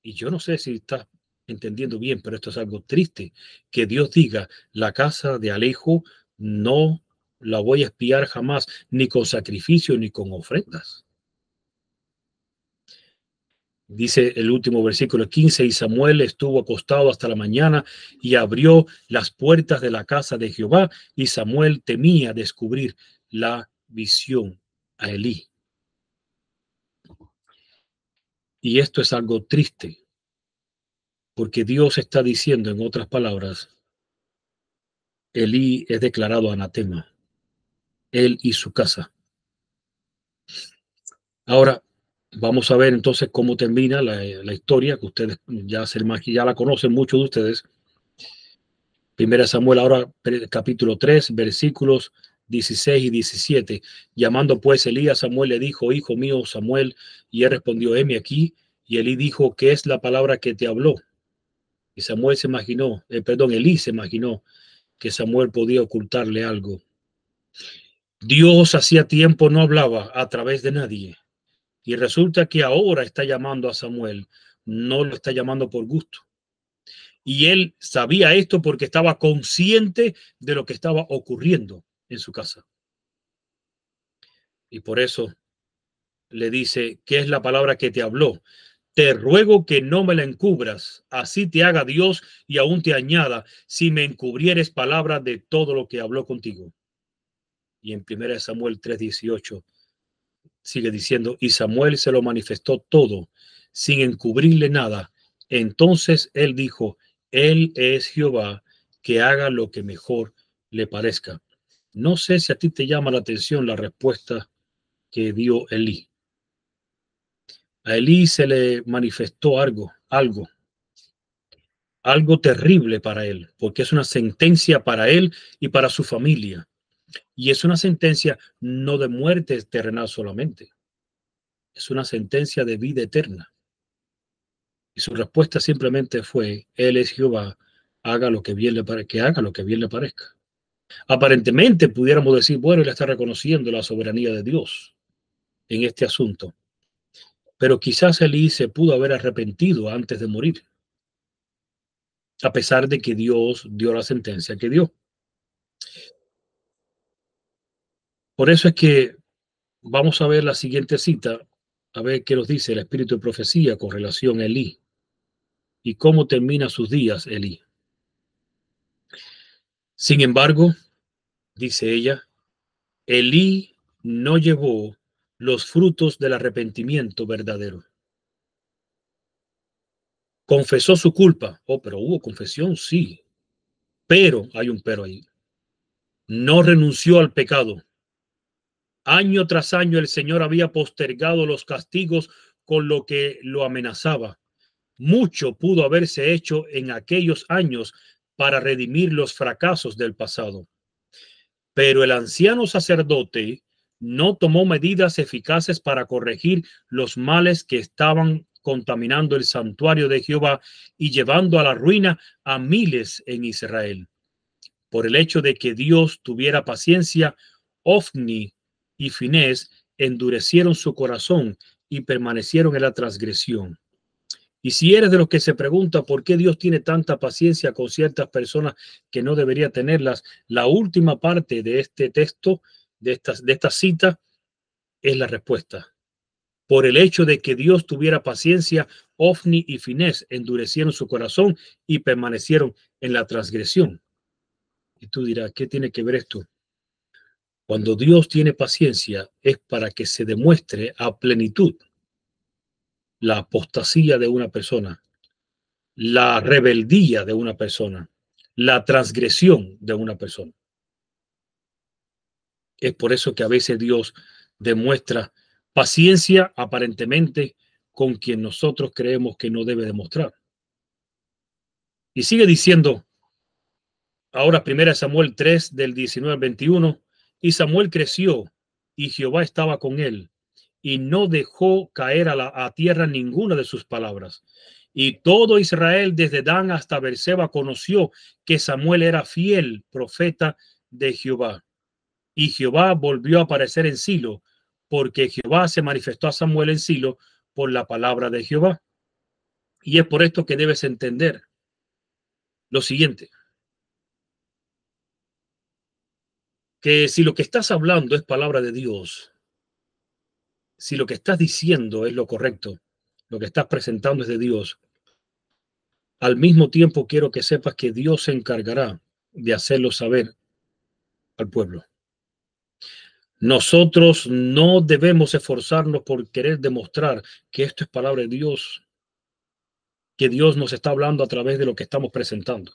Y yo no sé si estás entendiendo bien, pero esto es algo triste, que Dios diga, la casa de Alejo no la voy a expiar jamás, ni con sacrificio, ni con ofrendas. Dice el último versículo 15, y Samuel estuvo acostado hasta la mañana y abrió las puertas de la casa de Jehová, y Samuel temía descubrir la visión a Elí. Y esto es algo triste, porque Dios está diciendo, en otras palabras, Elí es declarado anatema, él y su casa. Ahora, vamos a ver entonces cómo termina la historia, que ustedes ya la conocen muchos de ustedes. Primera Samuel, ahora capítulo 3, versículos 16 y 17. Llamando pues Elí a Samuel, le dijo, hijo mío Samuel, y él respondió, heme aquí. Y Elí dijo, ¿qué es la palabra que te habló? Y Samuel se imaginó, Elí se imaginó que Samuel podía ocultarle algo. Dios hacía tiempo no hablaba a través de nadie. Y resulta que ahora está llamando a Samuel, no lo está llamando por gusto. Y él sabía esto porque estaba consciente de lo que estaba ocurriendo en su casa. Y por eso le dice, ¿qué es la palabra que te habló? Te ruego que no me la encubras, así te haga Dios y aún te añada, si me encubrieres palabra de todo lo que habló contigo. Y en 1 Samuel 3:18 sigue diciendo, y Samuel se lo manifestó todo, sin encubrirle nada. Entonces él dijo, él es Jehová, que haga lo que mejor le parezca. No sé si a ti te llama la atención la respuesta que dio Elí. A Elí se le manifestó algo terrible para él, porque es una sentencia para él y para su familia. Y es una sentencia no de muerte terrenal solamente, es una sentencia de vida eterna. Y su respuesta simplemente fue, él es Jehová, haga lo que bien le parezca, que haga lo que bien le parezca. Aparentemente pudiéramos decir, bueno, él está reconociendo la soberanía de Dios en este asunto. Pero quizás Elí se pudo haber arrepentido antes de morir, a pesar de que Dios dio la sentencia que dio. Por eso es que vamos a ver la siguiente cita, a ver qué nos dice el espíritu de profecía con relación a Elí y cómo termina sus días Elí. Sin embargo, dice ella, Elí no llevó los frutos del arrepentimiento verdadero. Confesó su culpa. Oh, pero hubo confesión, sí. Pero, hay un pero ahí. No renunció al pecado. Año tras año el Señor había postergado los castigos con lo que lo amenazaba. Mucho pudo haberse hecho en aquellos años para redimir los fracasos del pasado. Pero el anciano sacerdote no tomó medidas eficaces para corregir los males que estaban contaminando el santuario de Jehová y llevando a la ruina a miles en Israel. Por el hecho de que Dios tuviera paciencia, Ofni y Finés endurecieron su corazón y permanecieron en la transgresión. Y si eres de los que se pregunta por qué Dios tiene tanta paciencia con ciertas personas que no debería tenerlas, la última parte de este texto, de esta cita, es la respuesta. Por el hecho de que Dios tuviera paciencia, Ofni y Finés endurecieron su corazón y permanecieron en la transgresión. Y tú dirás, ¿qué tiene que ver esto? Cuando Dios tiene paciencia es para que se demuestre a plenitud la apostasía de una persona, la rebeldía de una persona, la transgresión de una persona. Es por eso que a veces Dios demuestra paciencia aparentemente con quien nosotros creemos que no debe demostrar. Y sigue diciendo, ahora 1 Samuel 3 del 19 al 21, y Samuel creció y Jehová estaba con él y no dejó caer a tierra ninguna de sus palabras. Y todo Israel desde Dan hasta Berseba conoció que Samuel era fiel profeta de Jehová. Y Jehová volvió a aparecer en Silo, porque Jehová se manifestó a Samuel en Silo por la palabra de Jehová. Y es por esto que debes entender lo siguiente, que si lo que estás hablando es palabra de Dios, si lo que estás diciendo es lo correcto, lo que estás presentando es de Dios, al mismo tiempo quiero que sepas que Dios se encargará de hacerlo saber al pueblo. Nosotros no debemos esforzarnos por querer demostrar que esto es palabra de Dios, que Dios nos está hablando a través de lo que estamos presentando.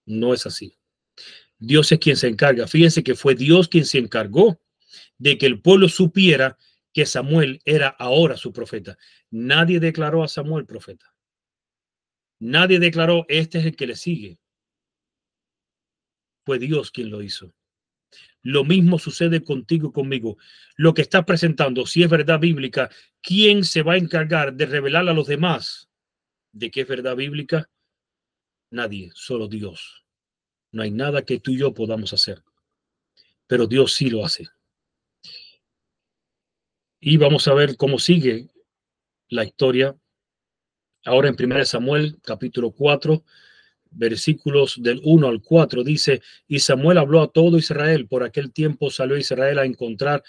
No es así. Dios es quien se encarga. Fíjense que fue Dios quien se encargó de que el pueblo supiera que Samuel era ahora su profeta. Nadie declaró a Samuel profeta. Nadie declaró, este es el que le sigue. Fue Dios quien lo hizo. Lo mismo sucede contigo y conmigo. Lo que estás presentando, si es verdad bíblica, ¿quién se va a encargar de revelar a los demás de que es verdad bíblica? Nadie, solo Dios. No hay nada que tú y yo podamos hacer, pero Dios sí lo hace. Y vamos a ver cómo sigue la historia. Ahora en 1 Samuel, capítulo 4, versículos del 1 al 4, dice, y Samuel habló a todo Israel. Por aquel tiempo salió Israel a encontrar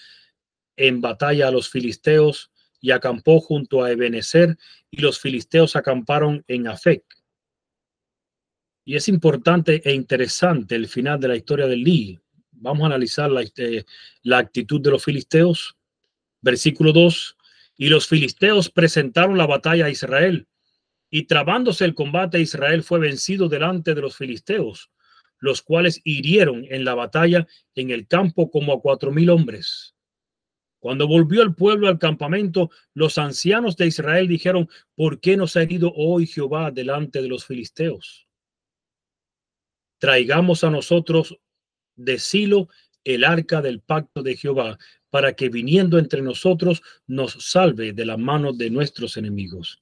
en batalla a los filisteos y acampó junto a Ebenezer, y los filisteos acamparon en Afec. Y es importante e interesante el final de la historia de Elí. Vamos a analizar la actitud de los filisteos. Versículo 2. Y los filisteos presentaron la batalla a Israel, y trabándose el combate, Israel fue vencido delante de los filisteos, los cuales hirieron en la batalla en el campo como a 4,000 hombres. Cuando volvió el pueblo al campamento, los ancianos de Israel dijeron, ¿por qué nos ha herido hoy Jehová delante de los filisteos? Traigamos a nosotros de Silo el arca del pacto de Jehová, para que viniendo entre nosotros nos salve de la mano de nuestros enemigos.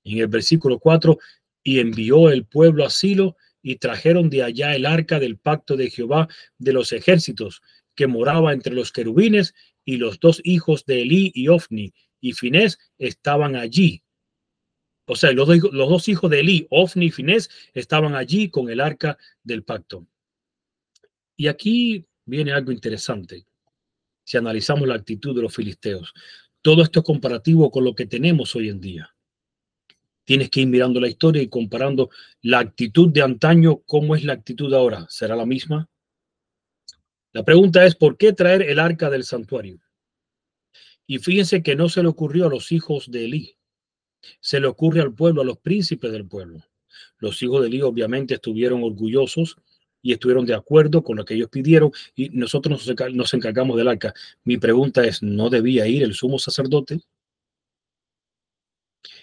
En el versículo 4, y envió el pueblo a Silo y trajeron de allá el arca del pacto de Jehová de los ejércitos, que moraba entre los querubines, y los dos hijos de Elí y Ofni y Finés estaban allí. O sea, los dos hijos de Elí, Ofni y Finés, estaban allí con el arca del pacto. Y aquí viene algo interesante. Si analizamos la actitud de los filisteos, todo esto es comparativo con lo que tenemos hoy en día. Tienes que ir mirando la historia y comparando la actitud de antaño, ¿cómo es la actitud ahora? ¿Será la misma? La pregunta es, ¿por qué traer el arca del santuario? Y fíjense que no se le ocurrió a los hijos de Elí, se le ocurre al pueblo, a los príncipes del pueblo. Los hijos de Elí obviamente estuvieron orgullosos y estuvieron de acuerdo con lo que ellos pidieron, y nosotros nos encargamos del arca. Mi pregunta es, ¿no debía ir el sumo sacerdote?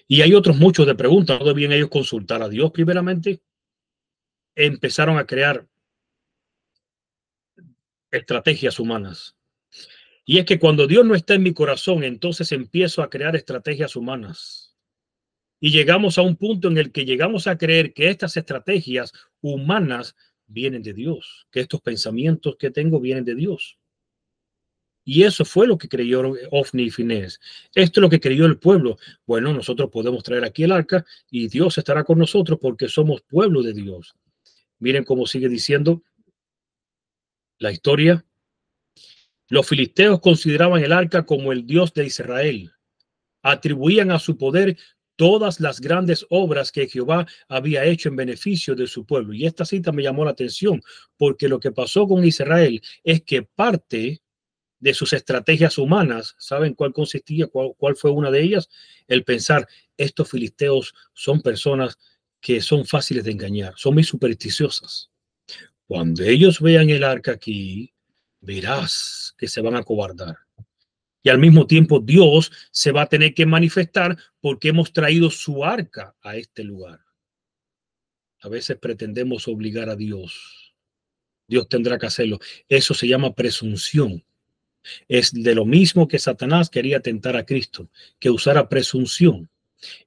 Y hay otros muchos de preguntas. ¿No debían ellos consultar a Dios primeramente? Empezaron a crear estrategias humanas. Y es que cuando Dios no está en mi corazón, entonces empiezo a crear estrategias humanas. Y llegamos a un punto en el que llegamos a creer que estas estrategias humanas vienen de Dios, que estos pensamientos que tengo vienen de Dios. Y eso fue lo que creyeron Ofni y Finés. Esto es lo que creyó el pueblo. Bueno, nosotros podemos traer aquí el arca y Dios estará con nosotros porque somos pueblo de Dios. Miren cómo sigue diciendo la historia. Los filisteos consideraban el arca como el Dios de Israel. Atribuían a su poder todas las grandes obras que Jehová había hecho en beneficio de su pueblo. Y esta cita me llamó la atención porque lo que pasó con Israel es que parte de sus estrategias humanas, ¿saben cuál consistía? ¿Cuál fue una de ellas? El pensar, estos filisteos son personas que son fáciles de engañar, son muy supersticiosas. Cuando ellos vean el arca aquí, verás que se van a acobardar. Y al mismo tiempo Dios se va a tener que manifestar porque hemos traído su arca a este lugar. A veces pretendemos obligar a Dios. Dios tendrá que hacerlo. Eso se llama presunción. Es de lo mismo que Satanás quería tentar a Cristo, que usara presunción.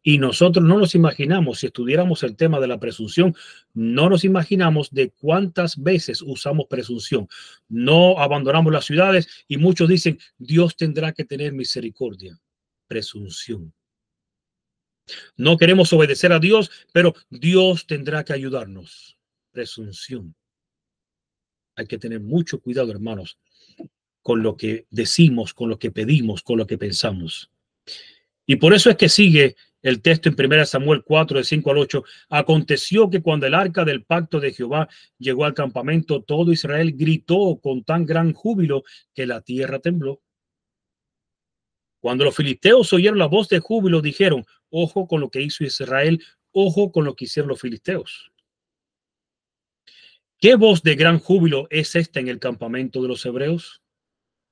Y nosotros no nos imaginamos, si estudiáramos el tema de la presunción, no nos imaginamos de cuántas veces usamos presunción. No abandonamos las ciudades y muchos dicen, Dios tendrá que tener misericordia. Presunción. No queremos obedecer a Dios, pero Dios tendrá que ayudarnos. Presunción. Hay que tener mucho cuidado, hermanos, con lo que decimos, con lo que pedimos, con lo que pensamos. Y por eso es que sigue el texto en 1 Samuel 4, de 5 al 8. Aconteció que cuando el arca del pacto de Jehová llegó al campamento, todo Israel gritó con tan gran júbilo que la tierra tembló. Cuando los filisteos oyeron la voz de júbilo, dijeron, ojo con lo que hizo Israel, ojo con lo que hicieron los filisteos. ¿Qué voz de gran júbilo es esta en el campamento de los hebreos?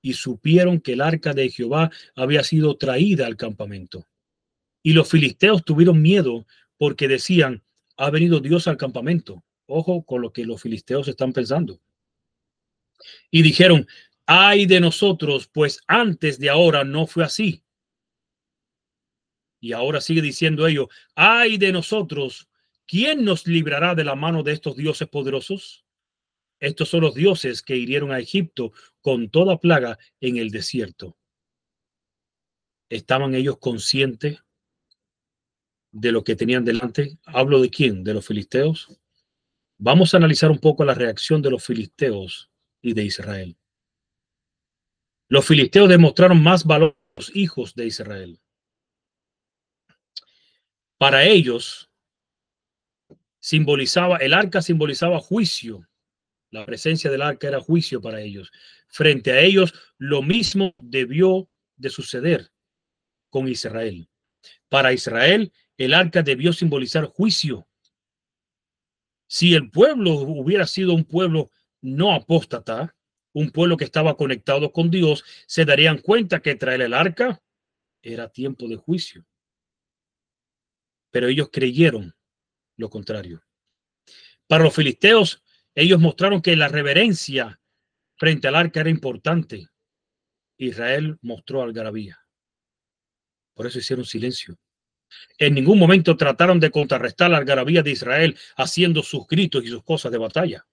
Y supieron que el arca de Jehová había sido traída al campamento. Y los filisteos tuvieron miedo porque decían, ha venido Dios al campamento. Ojo con lo que los filisteos están pensando. Y dijeron, ay de nosotros, pues antes de ahora no fue así. Y ahora sigue diciendo ellos, ay de nosotros, ¿quién nos librará de la mano de estos dioses poderosos? Estos son los dioses que hirieron a Egipto con toda plaga en el desierto. ¿Estaban ellos conscientes de lo que tenían delante? ¿Hablo de quién? ¿De los filisteos? Vamos a analizar un poco la reacción de los filisteos y de Israel. Los filisteos demostraron más valor a los hijos de Israel. Para ellos, el arca simbolizaba juicio. La presencia del arca era juicio para ellos. Frente a ellos, lo mismo debió de suceder con Israel. Para Israel, el arca debió simbolizar juicio. Si el pueblo hubiera sido un pueblo no apóstata, un pueblo que estaba conectado con Dios, se darían cuenta que traer el arca era tiempo de juicio. Pero ellos creyeron lo contrario. Para los filisteos, ellos mostraron que la reverencia frente al arca era importante. Israel mostró algarabía. Por eso hicieron silencio. En ningún momento trataron de contrarrestar la algarabía de Israel haciendo sus gritos y sus cosas de batalla.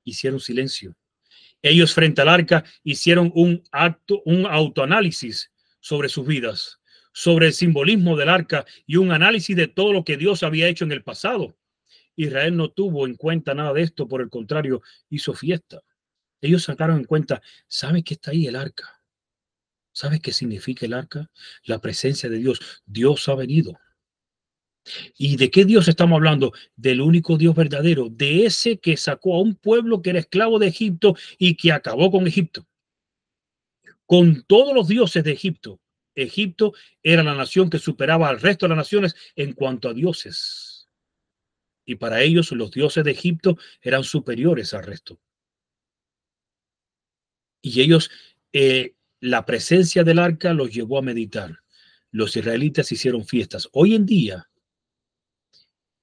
Hicieron silencio. Ellos frente al arca hicieron un autoanálisis sobre sus vidas, sobre el simbolismo del arca y un análisis de todo lo que Dios había hecho en el pasado. Israel no tuvo en cuenta nada de esto, por el contrario, hizo fiesta. Ellos sacaron en cuenta, ¿sabe qué está ahí el arca? ¿Sabes qué significa el arca? La presencia de Dios. Dios ha venido. ¿Y de qué Dios estamos hablando? Del único Dios verdadero, de ese que sacó a un pueblo que era esclavo de Egipto y que acabó con Egipto. Con todos los dioses de Egipto. Egipto era la nación que superaba al resto de las naciones en cuanto a dioses. Y para ellos los dioses de Egipto eran superiores al resto. Y ellos, la presencia del arca los llevó a meditar. Los israelitas hicieron fiestas. Hoy en día,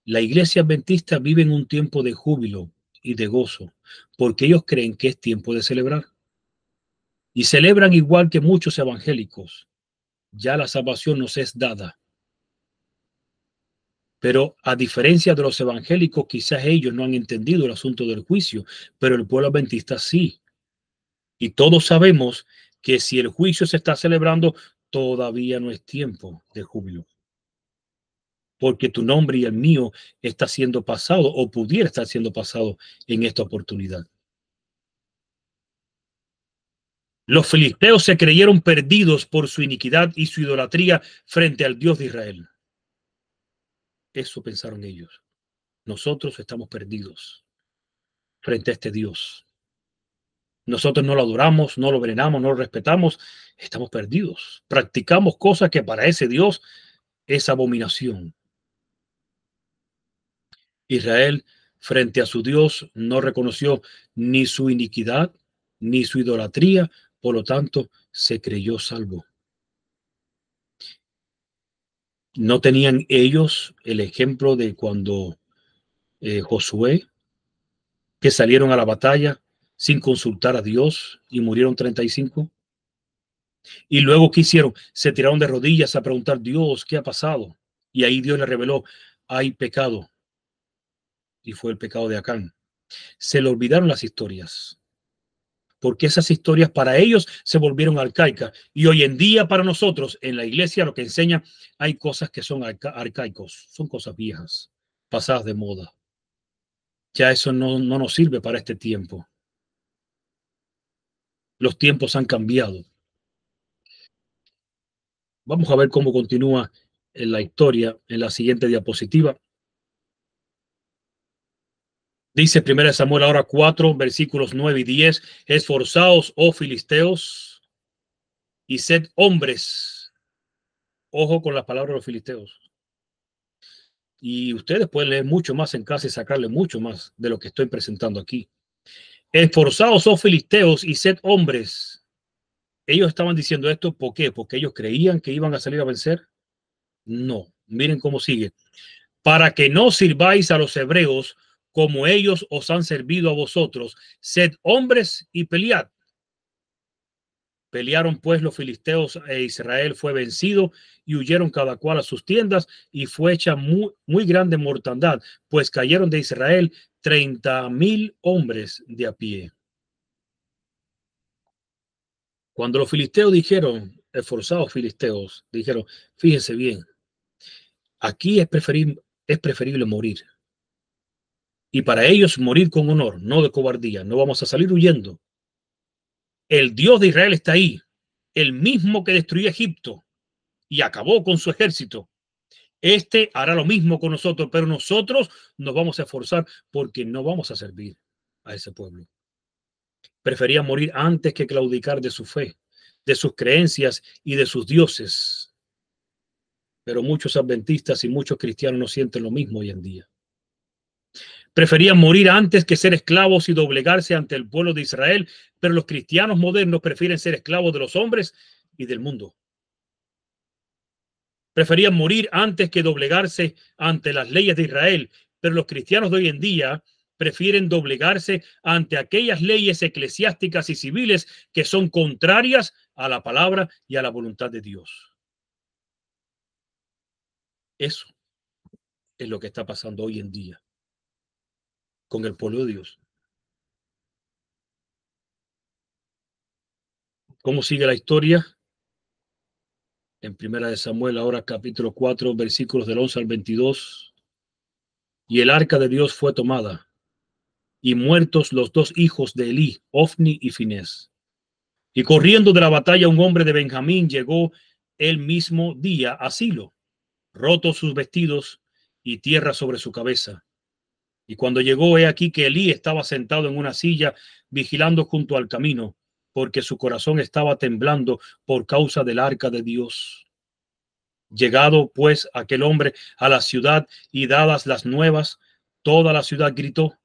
la iglesia adventista vive en un tiempo de júbilo y de gozo, porque ellos creen que es tiempo de celebrar. Y celebran igual que muchos evangélicos. Ya la salvación nos es dada. Pero a diferencia de los evangélicos, quizás ellos no han entendido el asunto del juicio, pero el pueblo adventista sí. Y todos sabemos que si el juicio se está celebrando, todavía no es tiempo de júbilo, porque tu nombre y el mío está siendo pasado o pudiera estar siendo pasado en esta oportunidad. Los filisteos se creyeron perdidos por su iniquidad y su idolatría frente al Dios de Israel. Eso pensaron ellos. Nosotros estamos perdidos frente a este Dios. Nosotros no lo adoramos, no lo veneramos, no lo respetamos. Estamos perdidos. Practicamos cosas que para ese Dios es abominación. Israel, frente a su Dios, no reconoció ni su iniquidad ni su idolatría, por lo tanto, se creyó salvo. No tenían ellos el ejemplo de cuando Josué, que salieron a la batalla sin consultar a Dios y murieron 35. Y luego, ¿qué hicieron? Se tiraron de rodillas a preguntar, Dios, ¿qué ha pasado? Y ahí Dios le reveló, hay pecado. Y fue el pecado de Acán. Se le olvidaron las historias, porque esas historias para ellos se volvieron arcaicas. Y hoy en día para nosotros, en la iglesia, lo que enseña, hay cosas que son arcaicos, son cosas viejas, pasadas de moda. Ya eso no nos sirve para este tiempo. Los tiempos han cambiado. Vamos a ver cómo continúa en la historia en la siguiente diapositiva. Dice 1 Samuel ahora 4, versículos 9 y 10. Esforzaos, oh filisteos, y sed hombres. Ojo con las palabras de los filisteos. Y ustedes pueden leer mucho más en casa y sacarle mucho más de lo que estoy presentando aquí. Esforzaos, oh filisteos, y sed hombres. Ellos estaban diciendo esto, ¿por qué? Porque ellos creían que iban a salir a vencer. No, miren cómo sigue. Para que no sirváis a los hebreos como ellos os han servido a vosotros. Sed hombres y pelead. Pelearon pues los filisteos e Israel fue vencido y huyeron cada cual a sus tiendas y fue hecha muy grande mortandad, pues cayeron de Israel 30,000 hombres de a pie. Cuando los filisteos dijeron, esforzados filisteos, dijeron, fíjense bien, aquí es preferible morir. Y para ellos morir con honor, no de cobardía. No vamos a salir huyendo. El Dios de Israel está ahí, el mismo que destruyó Egipto y acabó con su ejército. Este hará lo mismo con nosotros, pero nosotros nos vamos a esforzar porque no vamos a servir a ese pueblo. Preferían morir antes que claudicar de su fe, de sus creencias y de sus dioses. Pero muchos adventistas y muchos cristianos no sienten lo mismo hoy en día. Preferían morir antes que ser esclavos y doblegarse ante el pueblo de Israel, pero los cristianos modernos prefieren ser esclavos de los hombres y del mundo. Preferían morir antes que doblegarse ante las leyes de Israel, pero los cristianos de hoy en día prefieren doblegarse ante aquellas leyes eclesiásticas y civiles que son contrarias a la palabra y a la voluntad de Dios. Eso es lo que está pasando hoy en día con el pueblo de Dios. ¿Cómo sigue la historia? En 1 Samuel, ahora capítulo 4, versículos del 11 al 22. Y el arca de Dios fue tomada, y muertos los dos hijos de Elí, Ofni y Finés. Y corriendo de la batalla un hombre de Benjamín llegó el mismo día a Silo, rotos sus vestidos y tierra sobre su cabeza. Y cuando llegó, he aquí que Elí estaba sentado en una silla vigilando junto al camino, porque su corazón estaba temblando por causa del arca de Dios. Llegado pues aquel hombre a la ciudad y dadas las nuevas, toda la ciudad gritó.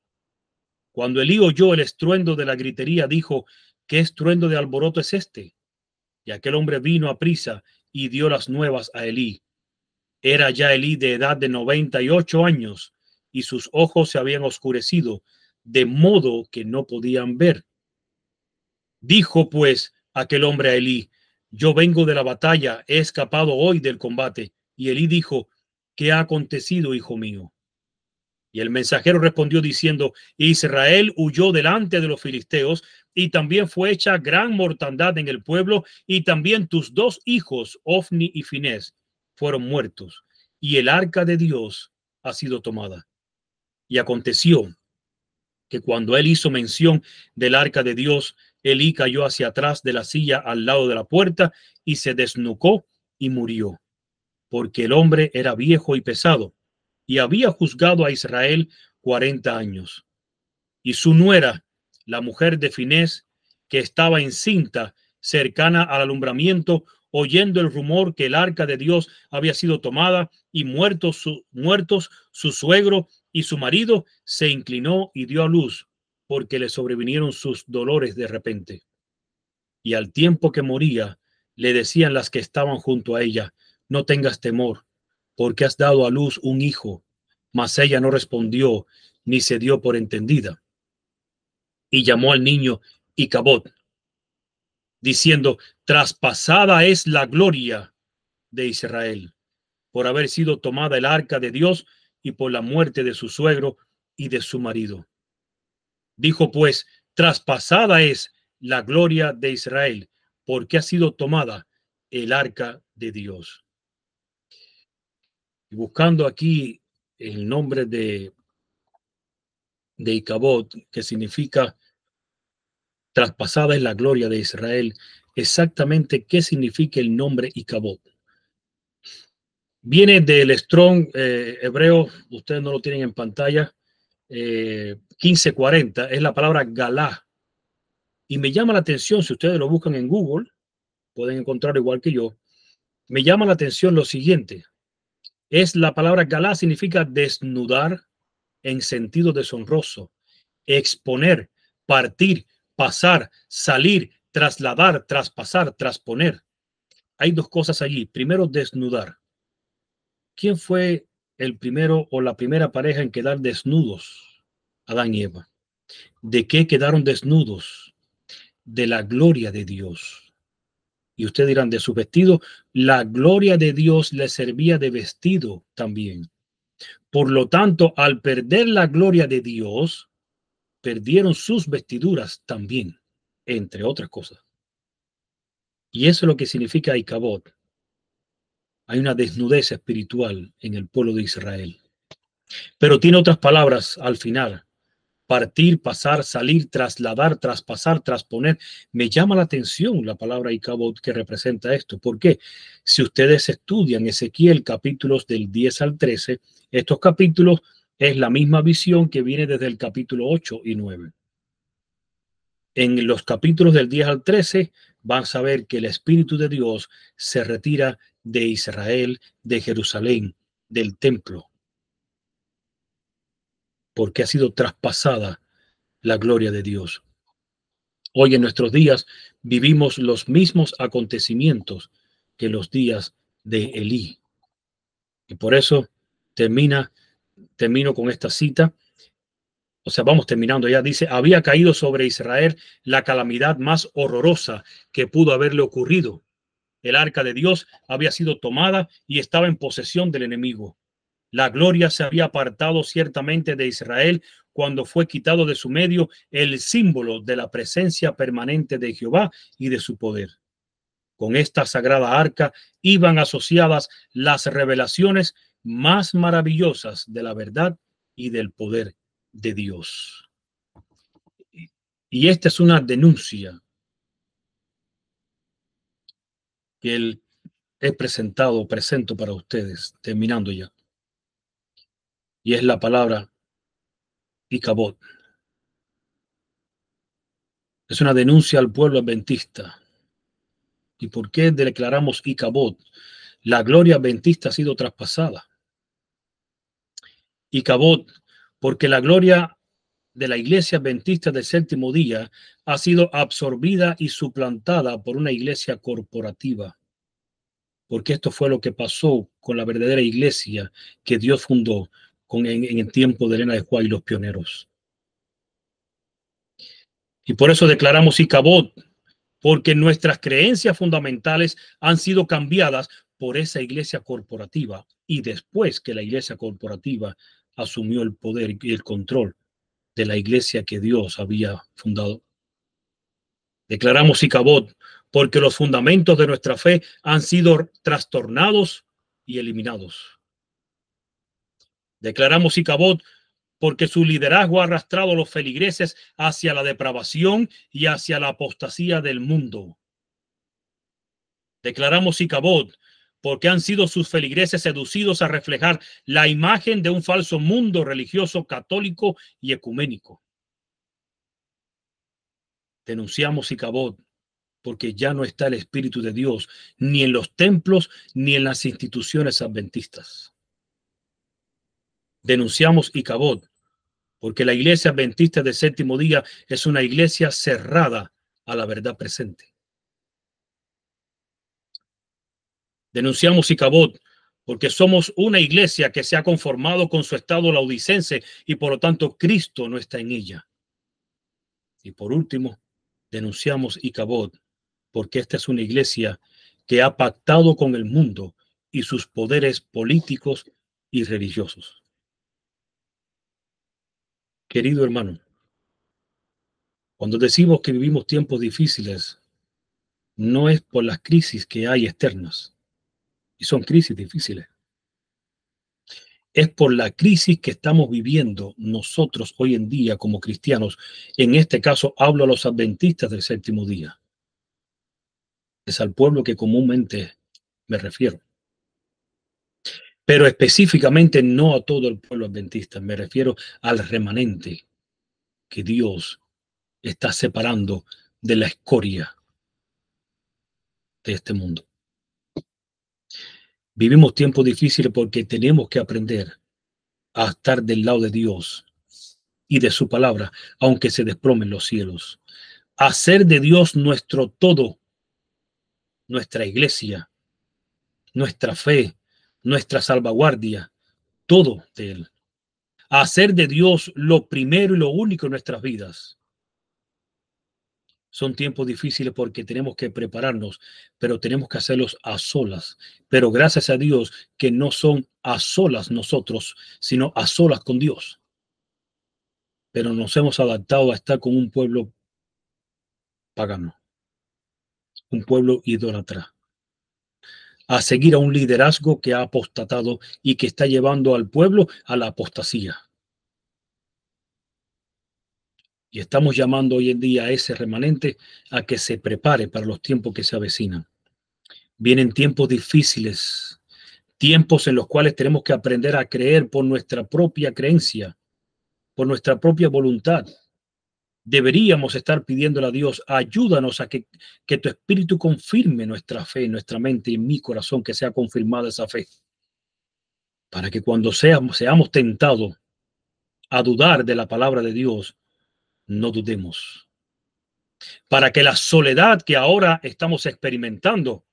Cuando Elí oyó el estruendo de la gritería, dijo, ¿qué estruendo de alboroto es este? Y aquel hombre vino a prisa y dio las nuevas a Elí. Era ya Elí de edad de 98 años y sus ojos se habían oscurecido, de modo que no podían ver. Dijo pues aquel hombre a Elí, yo vengo de la batalla, he escapado hoy del combate. Y Elí dijo, ¿qué ha acontecido, hijo mío? Y el mensajero respondió diciendo: Israel huyó delante de los filisteos, y también fue hecha gran mortandad en el pueblo, y también tus dos hijos, Ofni y Finés, fueron muertos, y el arca de Dios ha sido tomada. Y aconteció que cuando él hizo mención del arca de Dios, Elí cayó hacia atrás de la silla al lado de la puerta y se desnucó y murió, porque el hombre era viejo y pesado, y había juzgado a Israel 40 años. Y su nuera, la mujer de Finés, que estaba encinta cercana al alumbramiento, oyendo el rumor que el arca de Dios había sido tomada y muertos su suegro y su marido, se inclinó y dio a luz, porque le sobrevinieron sus dolores de repente. Y al tiempo que moría, le decían las que estaban junto a ella: no tengas temor, porque has dado a luz un hijo. Mas ella no respondió, ni se dio por entendida. Y llamó al niño Icabod, diciendo: traspasada es la gloria de Israel, por haber sido tomada el arca de Dios y por la muerte de su suegro y de su marido. Dijo pues: traspasada es la gloria de Israel, porque ha sido tomada el arca de Dios. Y buscando aquí el nombre de Icabod, que significa traspasada es la gloria de Israel, exactamente qué significa el nombre Icabod. Viene del Strong hebreo, ustedes no lo tienen en pantalla, 1540, es la palabra galá. Y me llama la atención, si ustedes lo buscan en Google, pueden encontrarlo igual que yo. Me llama la atención lo siguiente: es la palabra galá, significa desnudar en sentido deshonroso, exponer, partir, pasar, salir, trasladar, traspasar, trasponer. Hay dos cosas allí. Primero, desnudar. ¿Quién fue el primero o la primera pareja en quedar desnudos? Adán y Eva. ¿De qué quedaron desnudos? De la gloria de Dios. Y ustedes dirán, de su vestido, la gloria de Dios les servía de vestido también. Por lo tanto, al perder la gloria de Dios, perdieron sus vestiduras también, entre otras cosas. Y eso es lo que significa Icabod. Hay una desnudez espiritual en el pueblo de Israel. Pero tiene otras palabras al final: partir, pasar, salir, trasladar, traspasar, trasponer. Me llama la atención la palabra Icabod que representa esto. ¿Por qué? Si ustedes estudian Ezequiel capítulos del 10 al 13, estos capítulos es la misma visión que viene desde el capítulo 8 y 9. En los capítulos del 10 al 13 van a saber que el Espíritu de Dios se retira de Israel, de Jerusalén, del templo, porque ha sido traspasada la gloria de Dios. Hoy en nuestros días vivimos los mismos acontecimientos que los días de Elí. Y por eso termino con esta cita. O sea, vamos terminando ya. Dice: había caído sobre Israel la calamidad más horrorosa que pudo haberle ocurrido. El arca de Dios había sido tomada y estaba en posesión del enemigo. La gloria se había apartado ciertamente de Israel cuando fue quitado de su medio el símbolo de la presencia permanente de Jehová y de su poder. Con esta sagrada arca iban asociadas las revelaciones más maravillosas de la verdad y del poder de Dios. Y esta es una denuncia que él he presento para ustedes, terminando ya. Y es la palabra Icabod. Es una denuncia al pueblo adventista. ¿Y por qué declaramos Icabod? La gloria adventista ha sido traspasada. Icabod, porque la gloria de la iglesia adventista del séptimo día ha sido absorbida y suplantada por una iglesia corporativa. Porque esto fue lo que pasó con la verdadera iglesia que Dios fundó en el tiempo de Elena de White y los pioneros. Y por eso declaramos Icabod, porque nuestras creencias fundamentales han sido cambiadas por esa iglesia corporativa. Y después que la iglesia corporativa asumió el poder y el control de la iglesia que Dios había fundado. Declaramos Icabod porque los fundamentos de nuestra fe han sido trastornados y eliminados. Declaramos Icabod porque su liderazgo ha arrastrado a los feligreses hacia la depravación y hacia la apostasía del mundo. Declaramos Icabod porque han sido sus feligreses seducidos a reflejar la imagen de un falso mundo religioso católico y ecuménico. Denunciamos Icabod porque ya no está el Espíritu de Dios ni en los templos ni en las instituciones adventistas. Denunciamos Icabod porque la iglesia adventista del séptimo día es una iglesia cerrada a la verdad presente. Denunciamos Icabod porque somos una iglesia que se ha conformado con su estado laodicense y por lo tanto Cristo no está en ella. Y por último, denunciamos Icabod porque esta es una iglesia que ha pactado con el mundo y sus poderes políticos y religiosos. Querido hermano, cuando decimos que vivimos tiempos difíciles, no es por las crisis que hay externas, y son crisis difíciles. Es por la crisis que estamos viviendo nosotros hoy en día como cristianos. En este caso hablo a los adventistas del séptimo día. Es al pueblo que comúnmente me refiero. Pero específicamente no a todo el pueblo adventista, me refiero al remanente que Dios está separando de la escoria de este mundo. Vivimos tiempos difíciles porque tenemos que aprender a estar del lado de Dios y de su palabra, aunque se desplomen los cielos. Hacer de Dios nuestro todo, nuestra iglesia, nuestra fe, nuestra salvaguardia, todo de Él. Hacer de Dios lo primero y lo único en nuestras vidas. Son tiempos difíciles porque tenemos que prepararnos, pero tenemos que hacerlos a solas. Pero gracias a Dios que no son a solas nosotros, sino a solas con Dios. Pero nos hemos adaptado a estar con un pueblo pagano, un pueblo idólatra, a seguir a un liderazgo que ha apostatado y que está llevando al pueblo a la apostasía. Y estamos llamando hoy en día a ese remanente a que se prepare para los tiempos que se avecinan. Vienen tiempos difíciles, tiempos en los cuales tenemos que aprender a creer por nuestra propia creencia, por nuestra propia voluntad. Deberíamos estar pidiéndole a Dios, ayúdanos a que tu espíritu confirme nuestra fe, nuestra mente y mi corazón, que sea confirmada esa fe. Para que cuando seamos tentados a dudar de la palabra de Dios, no dudemos. Para que la soledad que ahora estamos experimentando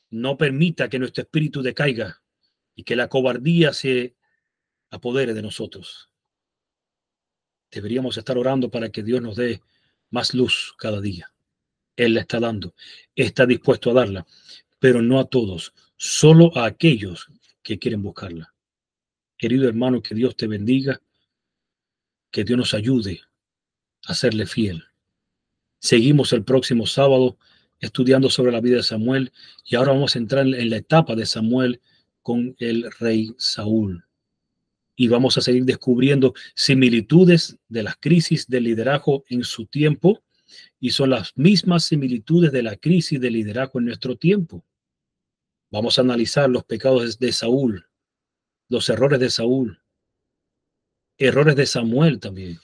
no permita que nuestro espíritu decaiga y que la cobardía se apodere de nosotros. Deberíamos estar orando para que Dios nos dé más luz cada día. Él la está dando, está dispuesto a darla, pero no a todos, solo a aquellos que quieren buscarla. Querido hermano, que Dios te bendiga, que Dios nos ayude a serle fiel. Seguimos el próximo sábado estudiando sobre la vida de Samuel y ahora vamos a entrar en la etapa de Samuel con el rey Saúl. Y vamos a seguir descubriendo similitudes de las crisis de liderazgo en su tiempo y son las mismas similitudes de la crisis de liderazgo en nuestro tiempo. Vamos a analizar los pecados de Saúl, los errores de Saúl, errores de Samuel también.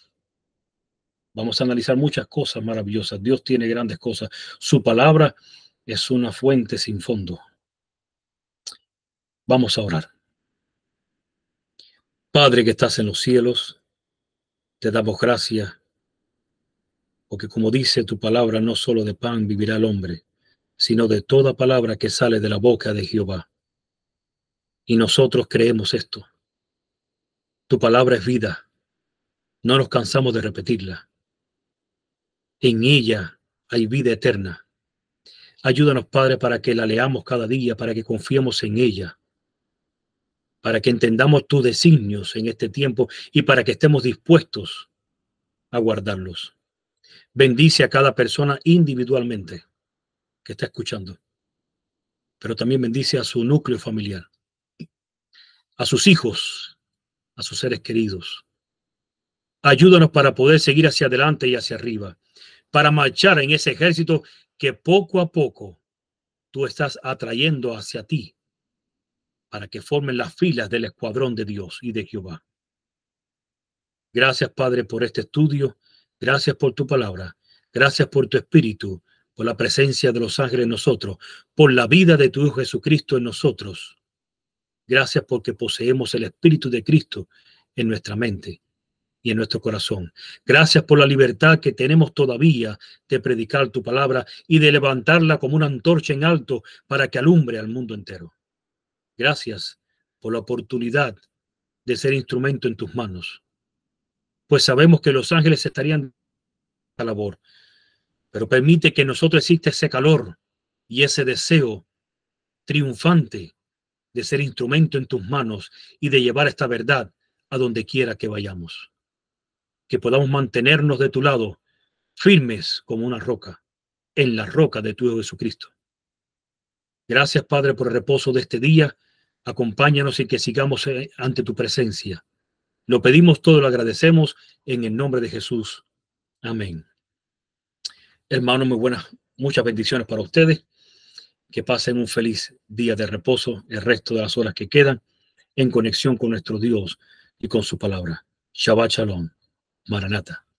Vamos a analizar muchas cosas maravillosas. Dios tiene grandes cosas. Su palabra es una fuente sin fondo. Vamos a orar. Padre que estás en los cielos, te damos gracias, porque como dice tu palabra, no solo de pan vivirá el hombre, sino de toda palabra que sale de la boca de Jehová. Y nosotros creemos esto. Tu palabra es vida. No nos cansamos de repetirla. En ella hay vida eterna. Ayúdanos, Padre, para que la leamos cada día, para que confiemos en ella. para que entendamos tus designios en este tiempo y para que estemos dispuestos a guardarlos. Bendice a cada persona individualmente que está escuchando, pero también bendice a su núcleo familiar, a sus hijos, a sus seres queridos. Ayúdanos para poder seguir hacia adelante y hacia arriba, para marchar en ese ejército que poco a poco tú estás atrayendo hacia ti, para que formen las filas del escuadrón de Dios y de Jehová. Gracias, Padre, por este estudio. Gracias por tu palabra. Gracias por tu espíritu, por la presencia de los ángeles en nosotros, por la vida de tu Hijo Jesucristo en nosotros. Gracias porque poseemos el Espíritu de Cristo en nuestra mente y en nuestro corazón. Gracias por la libertad que tenemos todavía de predicar tu palabra y de levantarla como una antorcha en alto para que alumbre al mundo entero. Gracias por la oportunidad de ser instrumento en tus manos, pues sabemos que los ángeles estarían a la labor, pero permite que en nosotros exista ese calor y ese deseo triunfante de ser instrumento en tus manos y de llevar esta verdad a donde quiera que vayamos. Que podamos mantenernos de tu lado, firmes como una roca, en la roca de tu Hijo Jesucristo. Gracias, Padre, por el reposo de este día. Acompáñanos y que sigamos ante tu presencia. Lo pedimos todo, lo agradecemos en el nombre de Jesús. Amén. Hermanos, muy buenas, muchas bendiciones para ustedes. Que pasen un feliz día de reposo, el resto de las horas que quedan, en conexión con nuestro Dios y con su palabra. Shabbat Shalom. Maranata.